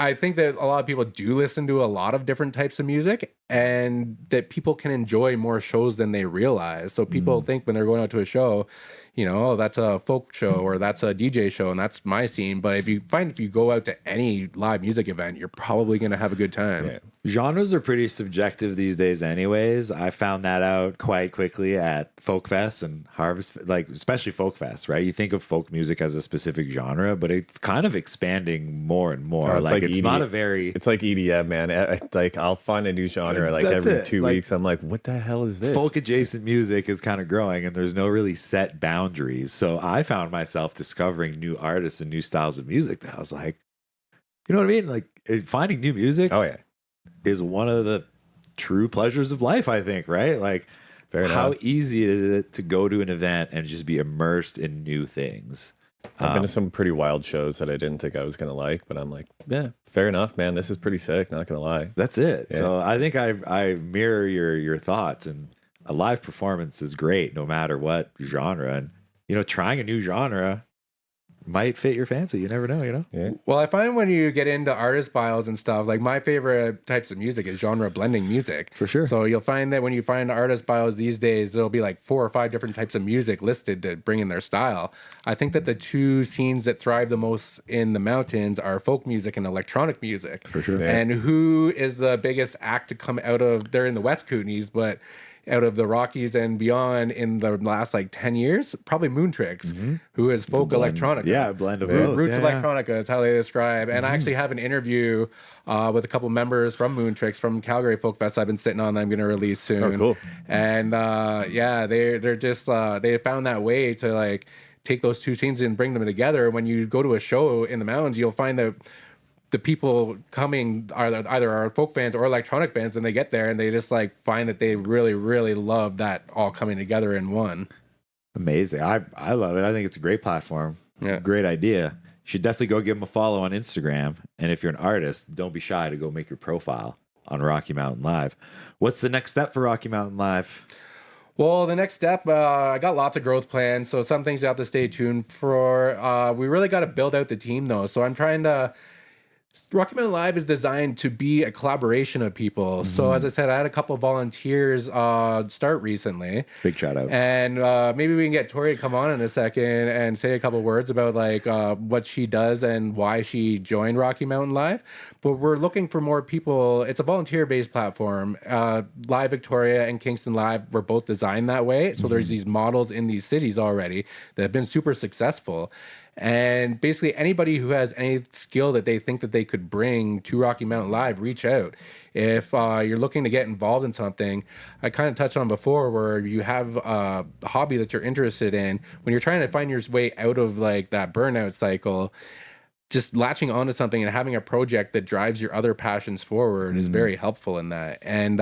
I think that a lot of people do listen to a lot of different types of music and that people can enjoy more shows than they realize. So people think when they're going out to a show, you know, oh, that's a folk show or that's a DJ show and that's my scene. But if you go out to any live music event, you're probably going to have a good time. Yeah. Genres are pretty subjective these days anyways. I found that out quite quickly at Folk Fest and Harvest, like especially Folk Fest, right? You think of folk music as a specific genre, but it's kind of expanding more and more. It's it's not a very... It's like EDM, man. Like I'll find a new genre like every 2 weeks. I'm like, what the hell is this? Folk adjacent music is kind of growing and there's no really set boundaries. So I found myself discovering new artists and new styles of music that I was like, you know what I mean? Like finding new music. Oh yeah. Is one of the true pleasures of life, I think, right? Like, how easy is it to go to an event and just be immersed in new things? I've been to some pretty wild shows that I didn't think I was going to like, but I'm like, yeah, fair enough, man. This is pretty sick, not going to lie. That's it. Yeah. So I think I mirror your thoughts, and a live performance is great no matter what genre. And, you know, trying a new genre, might fit your fancy. You never know, you know? Yeah. Well, I find when you get into artist bios and stuff, like my favorite types of music is genre blending music. For sure. So you'll find that when you find artist bios these days, there'll be like 4 or 5 different types of music listed to bring in their style. I think that the 2 scenes that thrive the most in the mountains are folk music and electronic music. For sure. Yeah. And who is the biggest act to come out of, they're in the West Kootenays, but out of the Rockies and beyond in the last like 10 years, probably Moontrix, who is folk electronica. Yeah, a blend of both. Roots Yeah, electronica is how they describe. And I actually have an interview with a couple members from Moontrix from Calgary Folk Fest I've been sitting on that I'm going to release soon. Oh, cool. And yeah, they're just, they found that way to like take those 2 scenes and bring them together. When you go to a show in the mountains, you'll find that the people coming are either our folk fans or electronic fans, and they get there and they just like find that they really, really love that all coming together in one. Amazing. I love it. I think it's a great platform. It's Yeah. a great idea. You should definitely go give them a follow on Instagram. And if you're an artist, don't be shy to go make your profile on Rocky Mountain Live. What's the next step for Rocky Mountain Live? Well, the next step, I got lots of growth plans, so some things you have to stay tuned for. We really got to build out the team, though. So I'm trying to... Rocky Mountain Live is designed to be a collaboration of people. So as I said, I had a couple of volunteers start recently. Big shout out. And maybe we can get Tori to come on in a second and say a couple words about like what she does and why she joined Rocky Mountain Live. But we're looking for more people. It's a volunteer-based platform. Live Victoria and Kingston Live were both designed that way. So there's these models in these cities already that have been super successful. And basically anybody who has any skill that they think that they could bring to Rocky Mountain Live, reach out. If you're looking to get involved in something, I kind of touched on before where you have a hobby that you're interested in, when you're trying to find your way out of like that burnout cycle, just latching onto something and having a project that drives your other passions forward is very helpful in that. And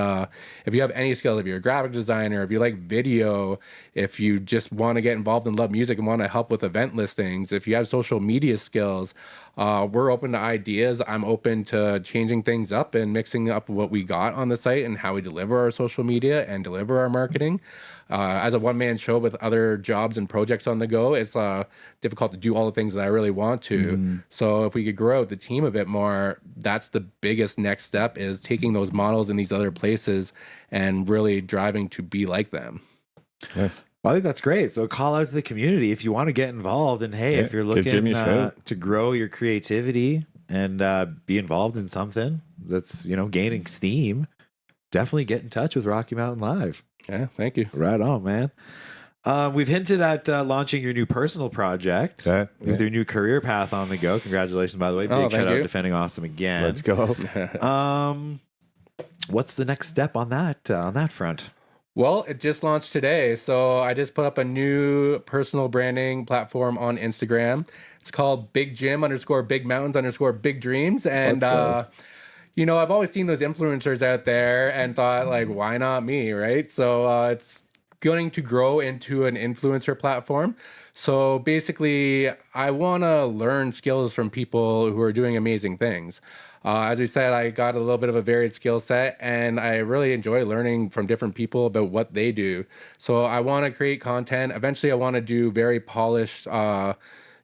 if you have any skills, if you're a graphic designer, if you like video, if you just want to get involved and love music and want to help with event listings, if you have social media skills, we're open to ideas. I'm open to changing things up and mixing up what we got on the site and how we deliver our social media and deliver our marketing. As a one-man show with other jobs and projects on the go, it's difficult to do all the things that I really want to. So if we could grow out the team a bit more, that's the biggest next step, is taking those models in these other places and really driving to be like them. Nice. Well, I think that's great. So call out to the community if you want to get involved. And hey, if you're give Jimmy a looking shout. to grow your creativity and be involved in something that's, gaining steam, definitely get in touch with Rocky Mountain Live. Yeah, thank you. Right on, man. We've hinted at launching your new personal project with your new career path on the go. Congratulations, by the way. Big shout out to Defending Awesome again. Let's go. What's the next step on that front? Well, it just launched today. So I just put up a new personal branding platform on Instagram. It's called Big Jim _ Big Mountains _ Big Dreams. And, I've always seen those influencers out there and thought, like, why not me, right? So it's going to grow into an influencer platform. So basically, I want to learn skills from people who are doing amazing things. As we said, I got a little bit of a varied skill set, and I really enjoy learning from different people about what they do. So I want to create content. Eventually, I want to do very polished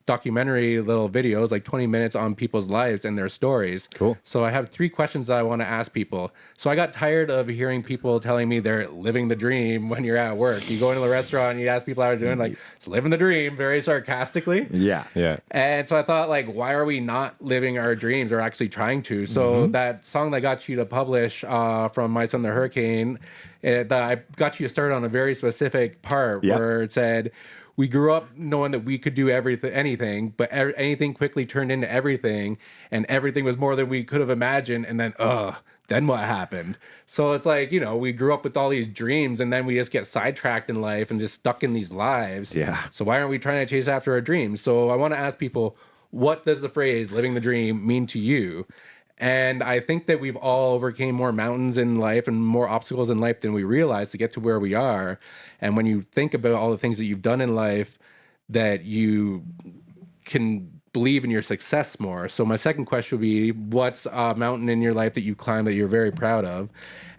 documentary little videos, like 20 minutes on people's lives and their stories. Cool. So I have 3 questions that I want to ask people. So I got tired of hearing people telling me they're living the dream when you're at work. You go into the restaurant and you ask people how they're doing, like, it's living the dream, very sarcastically. Yeah. And so I thought, like, why are we not living our dreams or actually trying to? So that song that got you to publish from My Son the Hurricane, I got you to start on a very specific part where it said, we grew up knowing that we could do anything, but anything quickly turned into everything, and everything was more than we could have imagined. And then what happened? So it's like, we grew up with all these dreams, and then we just get sidetracked in life and just stuck in these lives. Yeah. So why aren't we trying to chase after our dreams? So I want to ask people, what does the phrase living the dream mean to you? And I think that we've all overcame more mountains in life and more obstacles in life than we realize to get to where we are. And when you think about all the things that you've done in life, that you can believe in your success more. So my second question would be, what's a mountain in your life that you climbed that you're very proud of?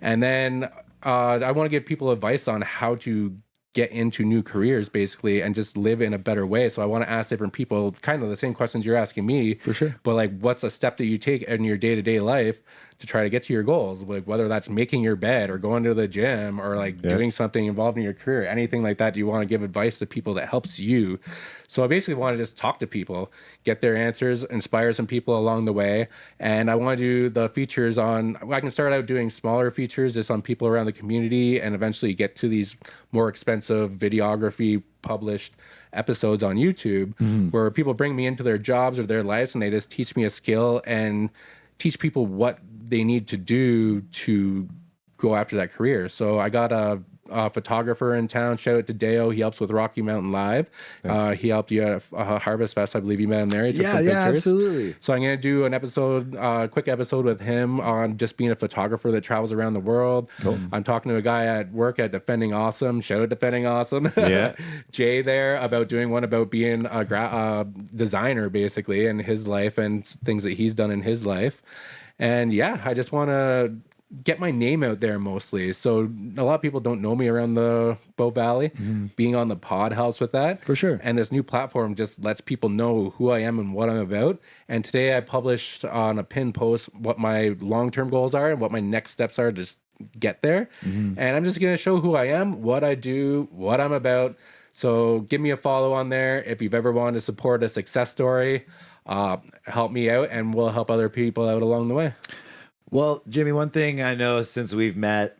And then I want to give people advice on how to get into new careers basically and just live in a better way. So I want to ask different people kind of the same questions you're asking me. For sure. But like, what's a step that you take in your day-to-day life to try to get to your goals? Like whether that's making your bed or going to the gym or like doing something involved in your career, anything like that. Do you want to give advice to people that helps you? So I basically want to just talk to people, get their answers, inspire some people along the way. And I want to do the features on, I can start out doing smaller features just on people around the community and eventually get to these more expensive videography published episodes on YouTube where people bring me into their jobs or their lives and they just teach me a skill and teach people what they need to do to go after that career. So I got a photographer in town. Shout out to Deo. He helps with Rocky Mountain Live. Nice. He helped you at Harvest Fest. I believe you met him there. He took some pictures. Absolutely. So I'm going to do an episode, quick episode with him on just being a photographer that travels around the world. Cool. I'm talking to a guy at work at Defending Awesome. Shout out Defending Awesome. Yeah. Jay there about doing one about being a designer basically in his life and things that he's done in his life. And yeah, I just want to get my name out there mostly. So a lot of people don't know me around the Bow Valley. Being on the pod helps with that. For sure. And this new platform just lets people know who I am and what I'm about. And today I published on a pinned post what my long-term goals are and what my next steps are to just get there. And I'm just going to show who I am, what I do, what I'm about. So give me a follow on there. If you've ever wanted to support a success story, help me out and we'll help other people out along the way. Well, Jimmy, one thing I know since we've met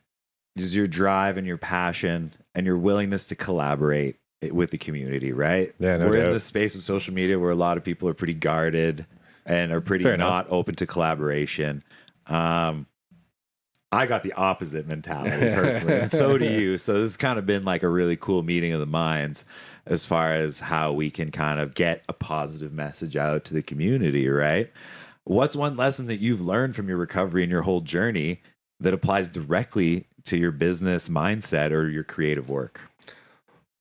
is your drive and your passion and your willingness to collaborate with the community, right? Yeah, no We're doubt. in the space of social media where a lot of people are pretty guarded and are pretty not open to collaboration. I got the opposite mentality personally, and so do you. So this has kind of been like a really cool meeting of the minds as far as how we can kind of get a positive message out to the community, right? What's one lesson that you've learned from your recovery and your whole journey that applies directly to your business mindset or your creative work?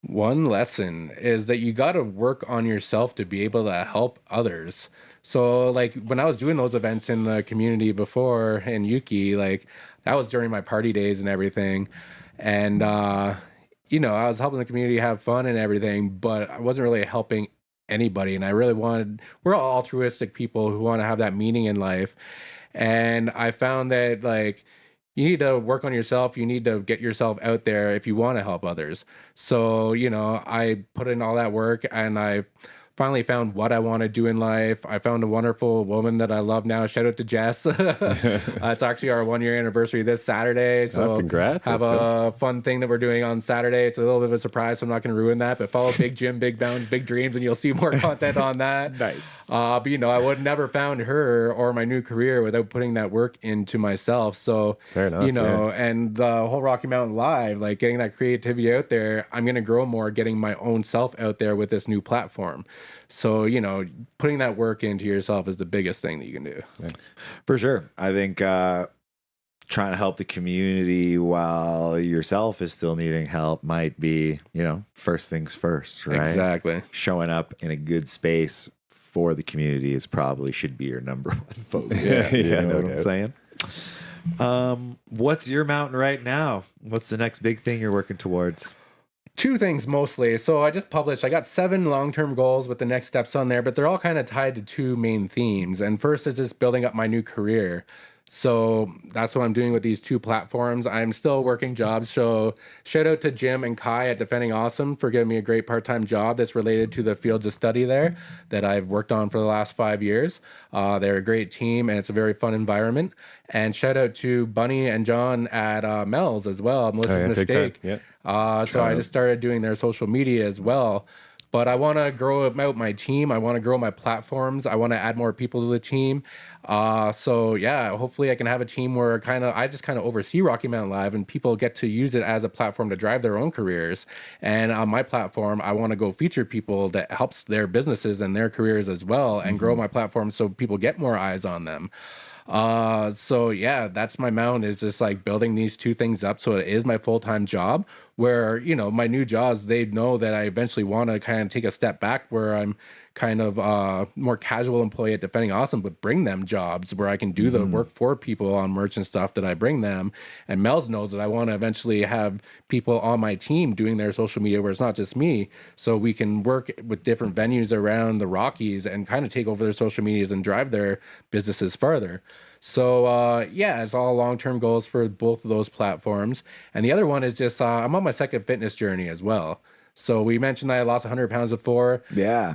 One lesson is that you got to work on yourself to be able to help others. So like when I was doing those events in the community before in Yuki, like that was during my party days and everything. And, you know, I was helping the community have fun and everything, but I wasn't really helping anybody. And I really we're all altruistic people who want to have that meaning in life. And I found that like, you need to work on yourself. You need to get yourself out there if you want to help others. So, you know, I put in all that work and I finally found what I want to do in life. I found a wonderful woman that I love now. Shout out to Jess. It's actually our 1-year anniversary this Saturday. So congrats. Have a fun thing that we're doing on Saturday. It's a little bit of a surprise, so I'm not going to ruin that. But follow Big Jim, Big Bounds, Big Dreams, and you'll see more content on that. Nice. But, you know, I would never found her or my new career without putting that work into myself. So, fair enough, you know, and the whole Rocky Mountain Live, like getting that creativity out there, I'm going to grow more getting my own self out there with this new platform. So, you know, putting that work into yourself is the biggest thing that you can do. Thanks. For sure. I think trying to help the community while yourself is still needing help might be, you know, first things first, right? Exactly. Showing up in a good space for the community should be your number one focus. Yeah, you know no what doubt. I'm saying? What's your mountain right now? What's the next big thing you're working towards? Two things mostly. So I got 7 long-term goals with the next steps on there, but they're all kind of tied to 2 main themes. And first is just building up my new career. So that's what I'm doing with these 2 platforms. I'm still working jobs. So shout out to Jim and Kai at Defending Awesome for giving me a great part-time job that's related to the fields of study there that I've worked on for the last 5 years. They're a great team and it's a very fun environment. And shout out to Bunny and John at Mel's as well. Melissa's Mistake. Yeah. So I just started doing their social media as well. But I want to grow out my team. I want to grow my platforms. I want to add more people to the team. So yeah, hopefully I can have a team where I just kind of oversee Rocky Mountain Live and people get to use it as a platform to drive their own careers. And on my platform, I want to go feature people that helps their businesses and their careers as well and grow my platform so people get more eyes on them. So yeah, that's my mountain, is just like building these 2 things up. So it is my full-time job where, you know, my new jobs, they know that I eventually want to kind of take a step back where I'm kind of more casual employee at Defending Awesome, but bring them jobs where I can do the work for people on merch and stuff that I bring them. And Mel's knows that I want to eventually have people on my team doing their social media where it's not just me, so we can work with different venues around the Rockies and kind of take over their social medias and drive their businesses further. So yeah, it's all long-term goals for both of those platforms. And the other one is just I'm on my second fitness journey as well. So we mentioned that I lost 100 pounds before. Yeah.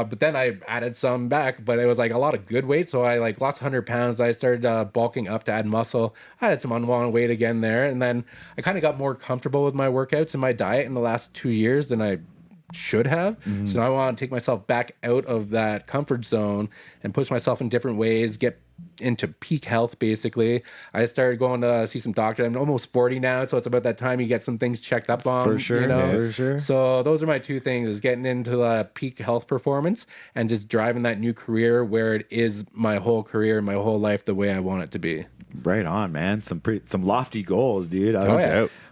But then I added some back, but it was like a lot of good weight. So I like lost 100 pounds. I started bulking up to add muscle. I had some unwanted weight again there. And then I kind of got more comfortable with my workouts and my diet in the last 2 years than I should have. So now I want to take myself back out of that comfort zone and push myself in different ways, get into peak health. Basically, I started going to see some doctor. I'm almost 40 now, so it's about that time you get some things checked up on. For sure, you know? yeah, for sure. So those are my two things: is getting into peak health performance and just driving that new career where it is my whole career, my whole life, the way I want it to be. Right on, man. Some lofty goals, dude.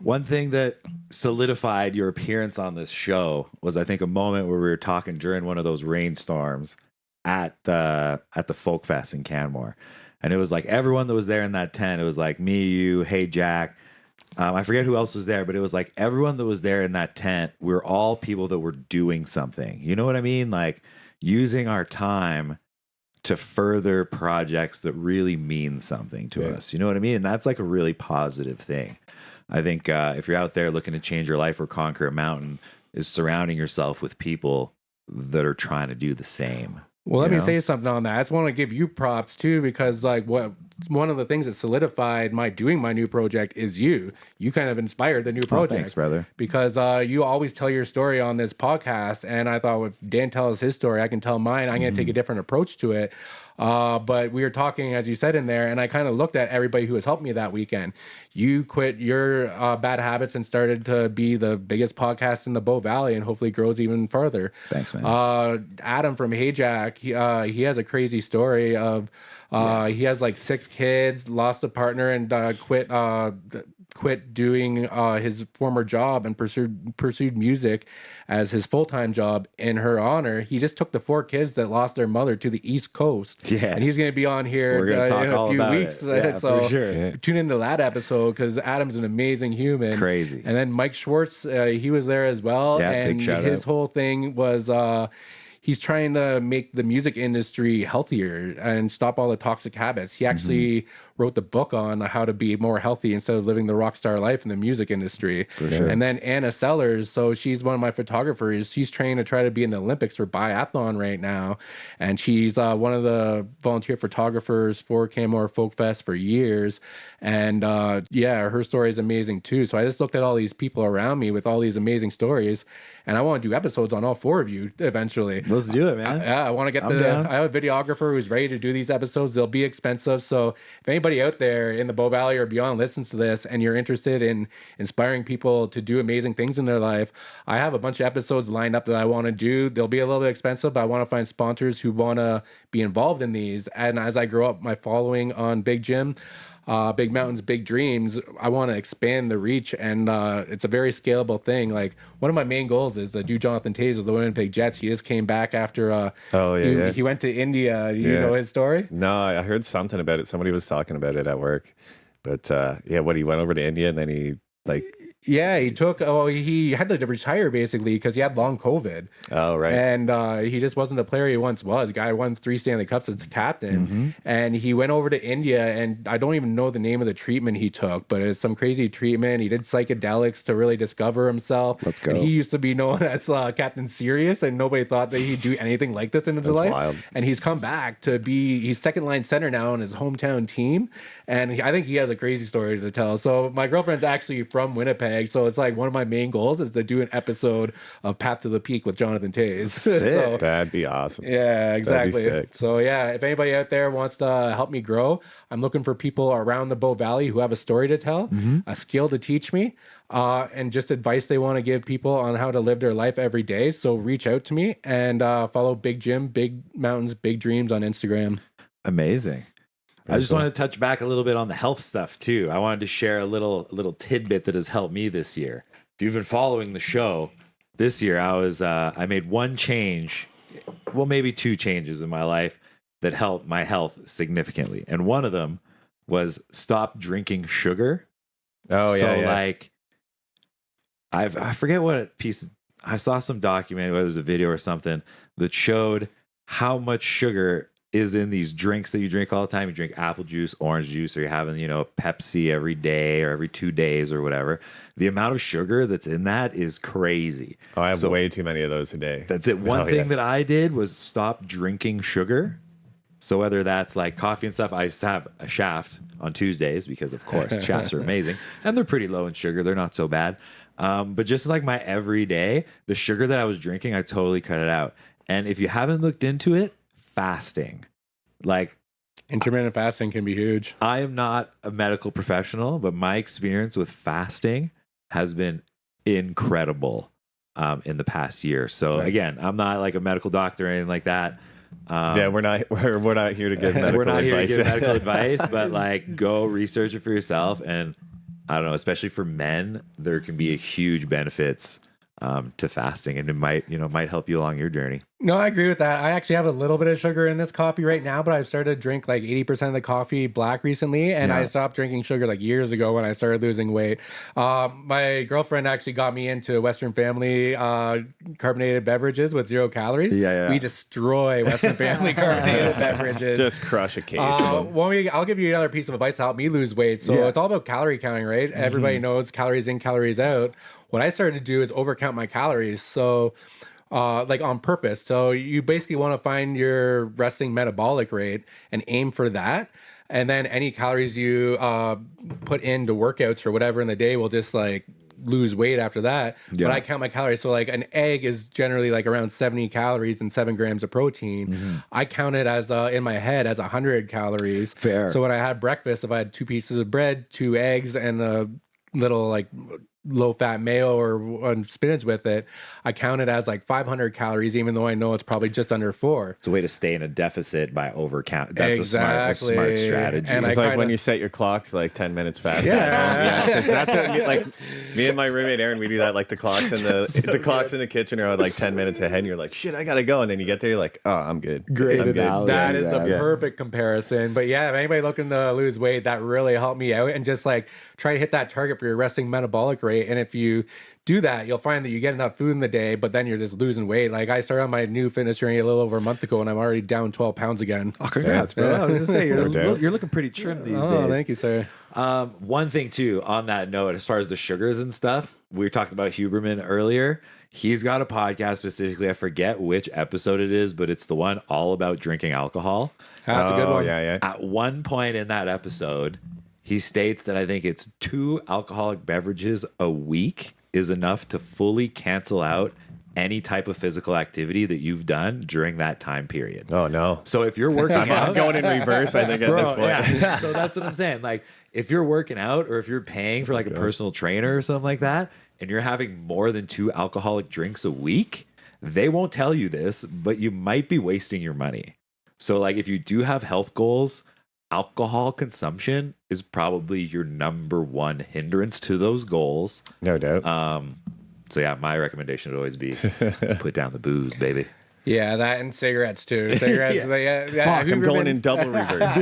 One thing that solidified your appearance on this show was, I think, a moment where we were talking during one of those rainstorms at the Folk Fest in Canmore. And it was like everyone that was there in that tent. It was like me, you, Hey Jack. I forget who else was there, but it was like everyone that was there in that tent, we're all people that were doing something. You know what I mean? Like using our time to further projects that really mean something to us. You know what I mean? And that's like a really positive thing. I think if you're out there looking to change your life or conquer a mountain, is surrounding yourself with people that are trying to do the same. Well, let me say something on that. I just want to give you props too, because like one of the things that solidified my doing my new project is you. You kind of inspired the new project. Thanks, brother. Because you always tell your story on this podcast, and I thought if Dan tells his story, I can tell mine. I'm going to take a different approach to it. But we were talking, as you said in there, and I kind of looked at everybody who has helped me that weekend. You quit your bad habits and started to be the biggest podcast in the Bow Valley, and hopefully grows even further. Thanks, man. Adam from Hey Jack, he has a crazy story of he has like 6 kids, lost a partner, and quit doing his former job and pursued music as his full-time job in her honor. He just took the 4 kids that lost their mother to the East Coast. Yeah. And he's going to be on here We're gonna talk in a all few about weeks. it. Yeah, so for sure. tune into that episode because Adam's an amazing human. Crazy. And then Mike Schwartz, he was there as well. Yeah, and big shout his out. whole thing was he's trying to make the music industry healthier and stop all the toxic habits. He actually wrote the book on how to be more healthy instead of living the rock star life in the music industry. sure. And then Anna Sellers, so she's one of my photographers. She's trying to try to be in the Olympics for biathlon right now. And she's one of the volunteer photographers for Canmore Folk Fest for years. And yeah, her story is amazing too. So I just looked at all these people around me with all these amazing stories. And I want to do episodes on all 4 of you eventually. Let's do it, man. Yeah, I want to get down. I have a videographer who's ready to do these episodes. They'll be expensive. So if anybody out there in the Bow Valley or beyond listens to this and you're interested in inspiring people to do amazing things in their life, I have a bunch of episodes lined up that I want to do. They'll be a little bit expensive, but I want to find sponsors who want to be involved in these. And as I grow up my following on Big Jim, Big Mountains, Big Dreams, I want to expand the reach, and it's a very scalable thing. Like one of my main goals is to do Jonathan Taze with the Winnipeg Jets. He just came back after he went to India. You know his story? No, I heard something about it. Somebody was talking about it at work. But yeah, he went over to India and then he Yeah, he took. He had to retire basically because he had long COVID. Oh, right. And he just wasn't the player he once was. The guy won 3 Stanley Cups as a captain, and he went over to India. And I don't even know the name of the treatment he took, but it's some crazy treatment. He did psychedelics to really discover himself. Let's go. And he used to be known as Captain Serious, and nobody thought that he'd do anything like this in his life. Wild. And he's come back to be. He's second line center now in his hometown team, and I think he has a crazy story to tell. So my girlfriend's actually from Winnipeg. So it's like one of my main goals is to do an episode of Path to the Peak with Jonathan Taze. So, that'd be awesome. yeah, exactly. That'd be sick. So yeah, if anybody out there wants to help me grow, I'm looking for people around the Bow Valley who have a story to tell, a skill to teach me, and just advice they want to give people on how to live their life every day. So reach out to me and follow Big Jim, Big Mountains, Big Dreams on Instagram. Amazing. I just wanted to touch back a little bit on the health stuff too. I wanted to share a little tidbit that has helped me this year. If you've been following the show, this year I made one change well, maybe 2 changes in my life that helped my health significantly. And one of them was stop drinking sugar. Oh, So yeah. like, I forget what piece, I saw some document, whether it was a video or something, that showed how much sugar is in these drinks that you drink all the time. You drink apple juice, orange juice, or you're having, Pepsi every day or every 2 days or whatever. The amount of sugar that's in that is crazy. Oh, I have way too many of those a day. That's it. One thing that I did was stop drinking sugar. So whether that's like coffee and stuff, I used to have a shaft on Tuesdays because, of course, shafts are amazing. And they're pretty low in sugar. They're not so bad. But just like my everyday, the sugar that I was drinking, I totally cut it out. And if you haven't looked into it, fasting. Like, intermittent fasting can be huge. I am not a medical professional, but my experience with fasting has been incredible in the past year. So again, I'm not like a medical doctor or anything like that. We're not here to give medical we're not advice. here to give medical advice, but like go research it for yourself. And I don't know, especially for men, there can be a huge benefits to fasting, and it might help you along your journey. No, I agree with that. I actually have a little bit of sugar in this coffee right now, but I've started to drink like 80% of the coffee black recently, and I stopped drinking sugar like years ago when I started losing weight. My girlfriend actually got me into Western Family carbonated beverages with 0 calories. Yeah. We destroy Western Family carbonated beverages. Just crush a case of them. I'll give you another pice of advice to help me lose weight. So it's all about calorie counting, right? Mm-hmm. Everybody knows calories in, calories out. What I started to do is overcount my calories. So like on purpose. So you basically want to find your resting metabolic rate and aim for that. And then any calories you put into workouts or whatever in the day will just like lose weight after that. But I count my calories. So like an egg is generally like around 70 calories and 7 grams of protein. Mm-hmm. I count it as in my head as 100 calories. Fair. So when I had breakfast, if I had 2 pieces of bread, 2 eggs, and a little like low-fat mayo or spinach with it, I count it as like 500 calories, even though I know it's probably just under 4. It's a way to stay in a deficit by overcount. That's a smart strategy. And it's like when you set your clocks like 10 minutes faster. Yeah. 'Cause that's what like me and my roommate Aaron, we do that. Like the clocks in the clocks in the kitchen are like 10 minutes ahead, and you're like, shit, I gotta go. And then you get there, you're like, oh, I'm good. Great I'm analogy. That is the perfect comparison. But yeah, if anybody looking to lose weight, that really helped me out. And just like try to hit that target for your resting metabolic rate. And if you do that, you'll find that you get enough food in the day, but then you're just losing weight. Like I started on my new fitness journey a little over a month ago, and I'm already down 12 pounds again. Oh, congrats, bro. I was gonna say you're looking pretty trim these days. Oh, thank you, sir. One thing too on that note, as far as the sugars and stuff, we were talking about Huberman earlier. He's got a podcast specifically. I forget which episode it is, but it's the one all about drinking alcohol. That's a good one. Yeah. At one point in that episode, he states that I think it's 2 alcoholic beverages a week is enough to fully cancel out any type of physical activity that you've done during that time period. Oh no. So if you're working out, I'm going in reverse, I think, at this point. Yeah. So that's what I'm saying. Like if you're working out or if you're paying for like a personal trainer or something like that, and you're having more than 2 alcoholic drinks a week, they won't tell you this, but you might be wasting your money. So like if you do have health goals, alcohol consumption is probably your number 1 hindrance to those goals. No doubt. So yeah, my recommendation would always be put down the booze, baby. Yeah, that and cigarettes too. Cigarettes. Fuck, I'm going in double reverse.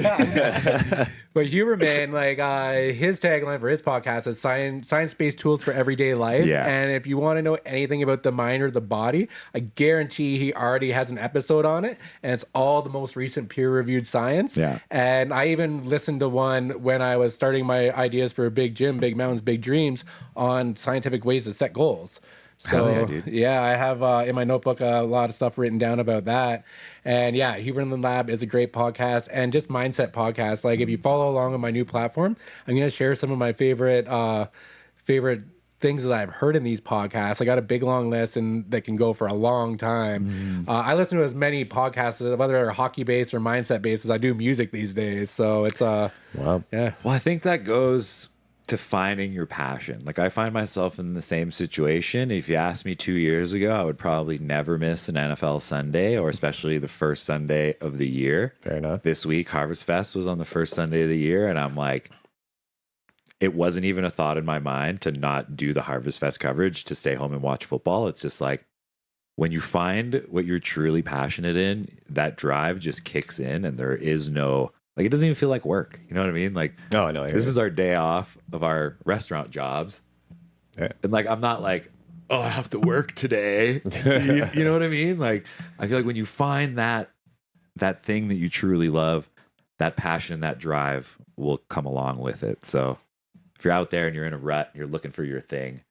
But Huberman, like his tagline for his podcast is science-based tools for everyday life. Yeah. And if you want to know anything about the mind or the body, I guarantee he already has an episode on it, and it's all the most recent peer-reviewed science. Yeah. And I even listened to one when I was starting my ideas for a big gym, big mountains, big dreams on scientific ways to set goals. So yeah, I have in my notebook a lot of stuff written down about that. And yeah, Huberman Lab is a great podcast and just mindset podcast. Like if you follow along on my new platform, I'm going to share some of my favorite things that I've heard in these podcasts. I got a big long list and that can go for a long time. I listen to as many podcasts, whether they're hockey based or mindset based, as I do music these days. So it's wow. Yeah. Well, I think that goes to finding your passion. Like I find myself in the same situation. If you asked me 2 years ago, I would probably never miss an NFL Sunday, or especially the first Sunday of the year. Fair enough. This week, Harvest Fest was on the first Sunday of the year, and I'm like, it wasn't even a thought in my mind to not do the Harvest Fest coverage, to stay home and watch football. It's just like, when you find what you're truly passionate in, that drive just kicks in, and there is no, like, it doesn't even feel like work. You know what I mean? Like, Oh, I know. this is our day off of our restaurant jobs. Yeah. And like, I'm not like, oh, I have to work today. You know what I mean? Like, I feel like when you find that thing that you truly love, that passion, that drive will come along with it. So if you're out there and you're in a rut, you're looking for your thing,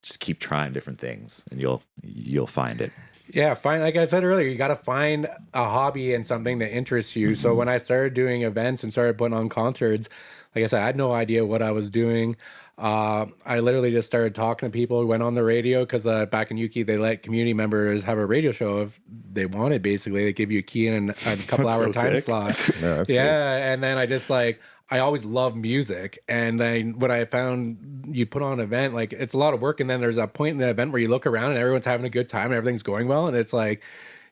just keep trying different things and you'll find it. Yeah, like I said earlier, you got to find a hobby and something that interests you. So when I started doing events and started putting on concerts, like I said, I had no idea what I was doing. I literally just started talking to people who went on the radio because back in Yuki, they let community members have a radio show if they wanted. Basically, they give you a key and a couple hour time slot. Yeah, and then I just like, I always loved music. And then when I found you put on an event, like it's a lot of work. And then there's a point in the event where you look around and everyone's having a good time and everything's going well. And it's like,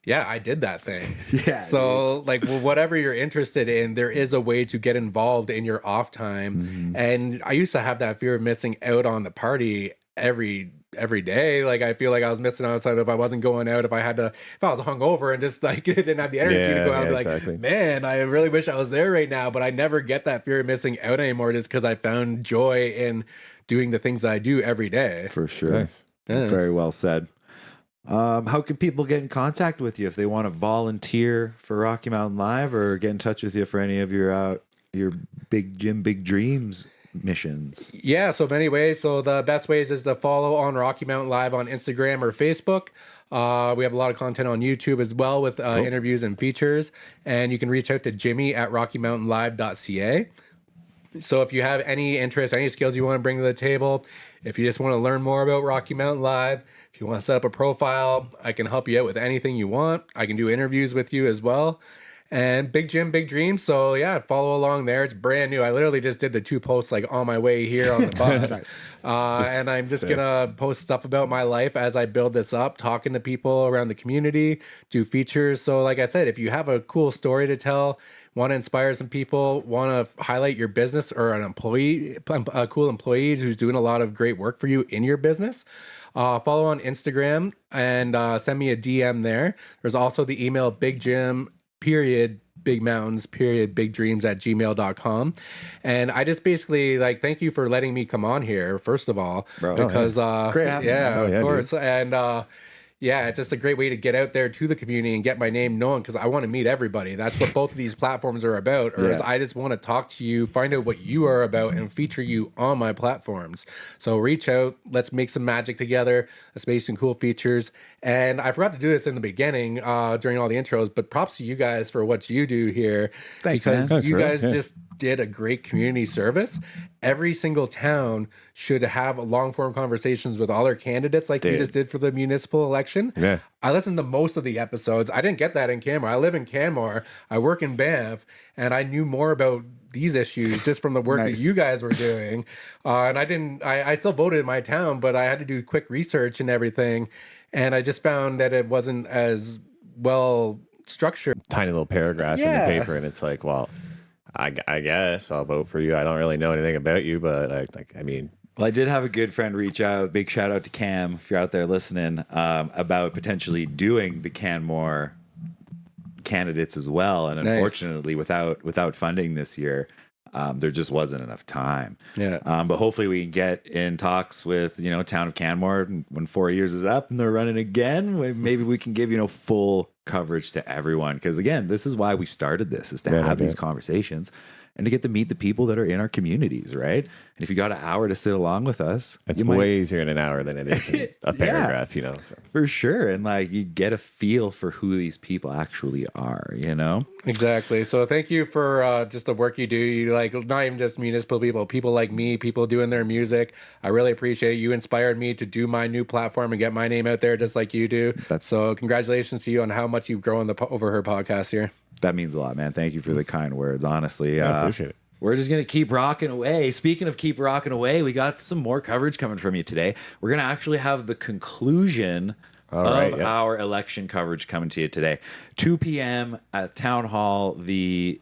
yeah, I did that thing. Yeah. So like, well, whatever you're interested in, there is a way to get involved in your off time. And I used to have that fear of missing out on the party every day. Like I feel like I was missing out if I wasn't going out, if I was hungover and just like didn't have the energy to go out. Like, man, I really wish I was there right now, but I never get that fear of missing out anymore just because I found joy in doing the things that I do every day. For sure. Nice. Yeah. Very well said. How can people get in contact with you if they want to volunteer for Rocky Mountain Live or get in touch with you for any of your big gym, big dreams missions? Yeah, so many ways. So the best ways is to follow on Rocky Mountain Live on Instagram or Facebook. We have a lot of content on YouTube as well with interviews and features. And you can reach out to Jimmy at rockymountainlive.ca. So if you have any interest, any skills you want to bring to the table, if you just want to learn more about Rocky Mountain Live, if you want to set up a profile, I can help you out with anything you want. I can do interviews with you as well. And Big Gym, Big Dreams. So yeah, follow along there. It's brand new. I literally just did the 2 posts like on my way here on the bus. Nice. And I'm just going to post stuff about my life as I build this up, talking to people around the community, do features. So like I said, if you have a cool story to tell, want to inspire some people, want to highlight your business or an employee, a cool employee who's doing a lot of great work for you in your business, follow on Instagram and send me a DM there. There's also the email biggym.bigmountains.bigdreams@gmail.com. And I just basically like, thank you for letting me come on here, first of all, because great having you. of course. Dude. And yeah, it's just a great way to get out there to the community and get my name known because I want to meet everybody. That's what both of these platforms are about. Or I just want to talk to you, find out what you are about, and feature you on my platforms. So reach out. Let's make some magic together. Let's make some cool features. And I forgot to do this in the beginning during all the intros, but props to you guys for what you do here. Thanks, because man. you guys just did a great community service. Every single town should have long form conversations with all their candidates like you just did for the municipal election. Yeah. I listened to most of the episodes. I didn't get that in Canmore. I live in Canmore. I work in Banff, and I knew more about these issues just from the work that you guys were doing. And I still voted in my town, but I had to do quick research and everything. And I just found that it wasn't as well structured. Tiny little paragraph in the paper, and it's like, well, I guess I'll vote for you. I don't really know anything about you, but I mean. Well, I did have a good friend reach out. Big shout out to Cam, if you're out there listening, about potentially doing the Canmore candidates as well. And unfortunately, without funding this year, there just wasn't enough time. Yeah. But hopefully we can get in talks with, town of Canmore when 4 years is up and they're running again. Maybe we can give, full coverage to everyone. Because again, this is why we started this, is to have these conversations and to get to meet the people that are in our communities, right? And if you got an hour to sit along with us, it's way easier in an hour than it is in a paragraph, So. For sure. And you get a feel for who these people actually are, Exactly. So thank you for just the work you do. You not even just municipal people like me, people doing their music. I really appreciate it. You inspired me to do my new platform and get my name out there just like you do. So congratulations to you on how much you've grown the Overheard Podcast here. That means a lot, man. Thank you for the kind words, honestly. I appreciate it. We're just going to keep rocking away. Speaking of keep rocking away, we got some more coverage coming from you today. We're going to actually have the conclusion of our election coverage coming to you today. 2 p.m. at Town Hall, the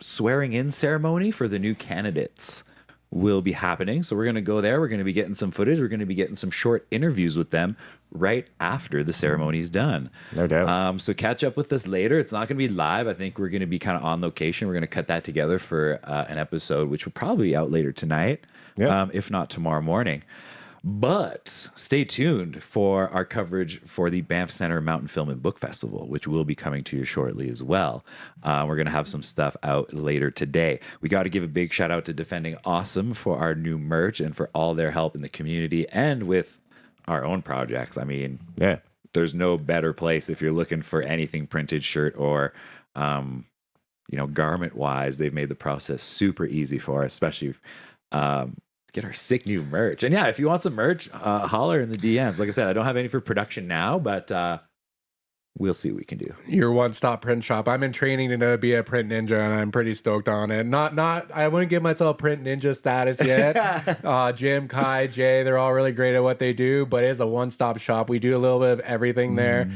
swearing-in ceremony for the new candidates will be happening. So we're going to go there. We're going to be getting some footage. We're going to be getting some short interviews with them right after the ceremony's done. No doubt. So catch up with us later. It's not going to be live. I think we're going to be kind of on location. We're going to cut that together for an episode, which will probably be out later tonight, if not tomorrow morning. But stay tuned for our coverage for the Banff Center Mountain Film and Book Festival, which will be coming to you shortly as well. We're going to have some stuff out later today. We got to give a big shout out to Defending Awesome for our new merch and for all their help in the community and with our own projects. I mean, there's no better place if you're looking for anything printed, shirt or, garment wise. They've made the process super easy for us, especially get our sick new merch. And if you want some merch, holler in the DMs. Like I said, I don't have any for production now, but we'll see what we can do. Your one-stop print shop. I'm in training to be a print ninja, and I'm pretty stoked on it. I wouldn't give myself print ninja status yet. Jim, Kai, Jay, they're all really great at what they do, but it is a one-stop shop. We do a little bit of everything there,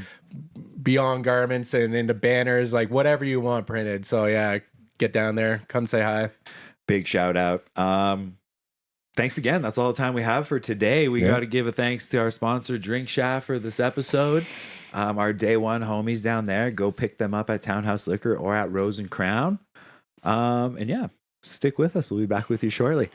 beyond garments and into banners, like whatever you want printed. So get down there, come say hi. Big shout out. Thanks again. That's all the time we have for today. We got to give a thanks to our sponsor, Drink Shaft, for this episode. Our day one homies down there. Go pick them up at Townhouse Liquor or at Rose and Crown. Stick with us. We'll be back with you shortly.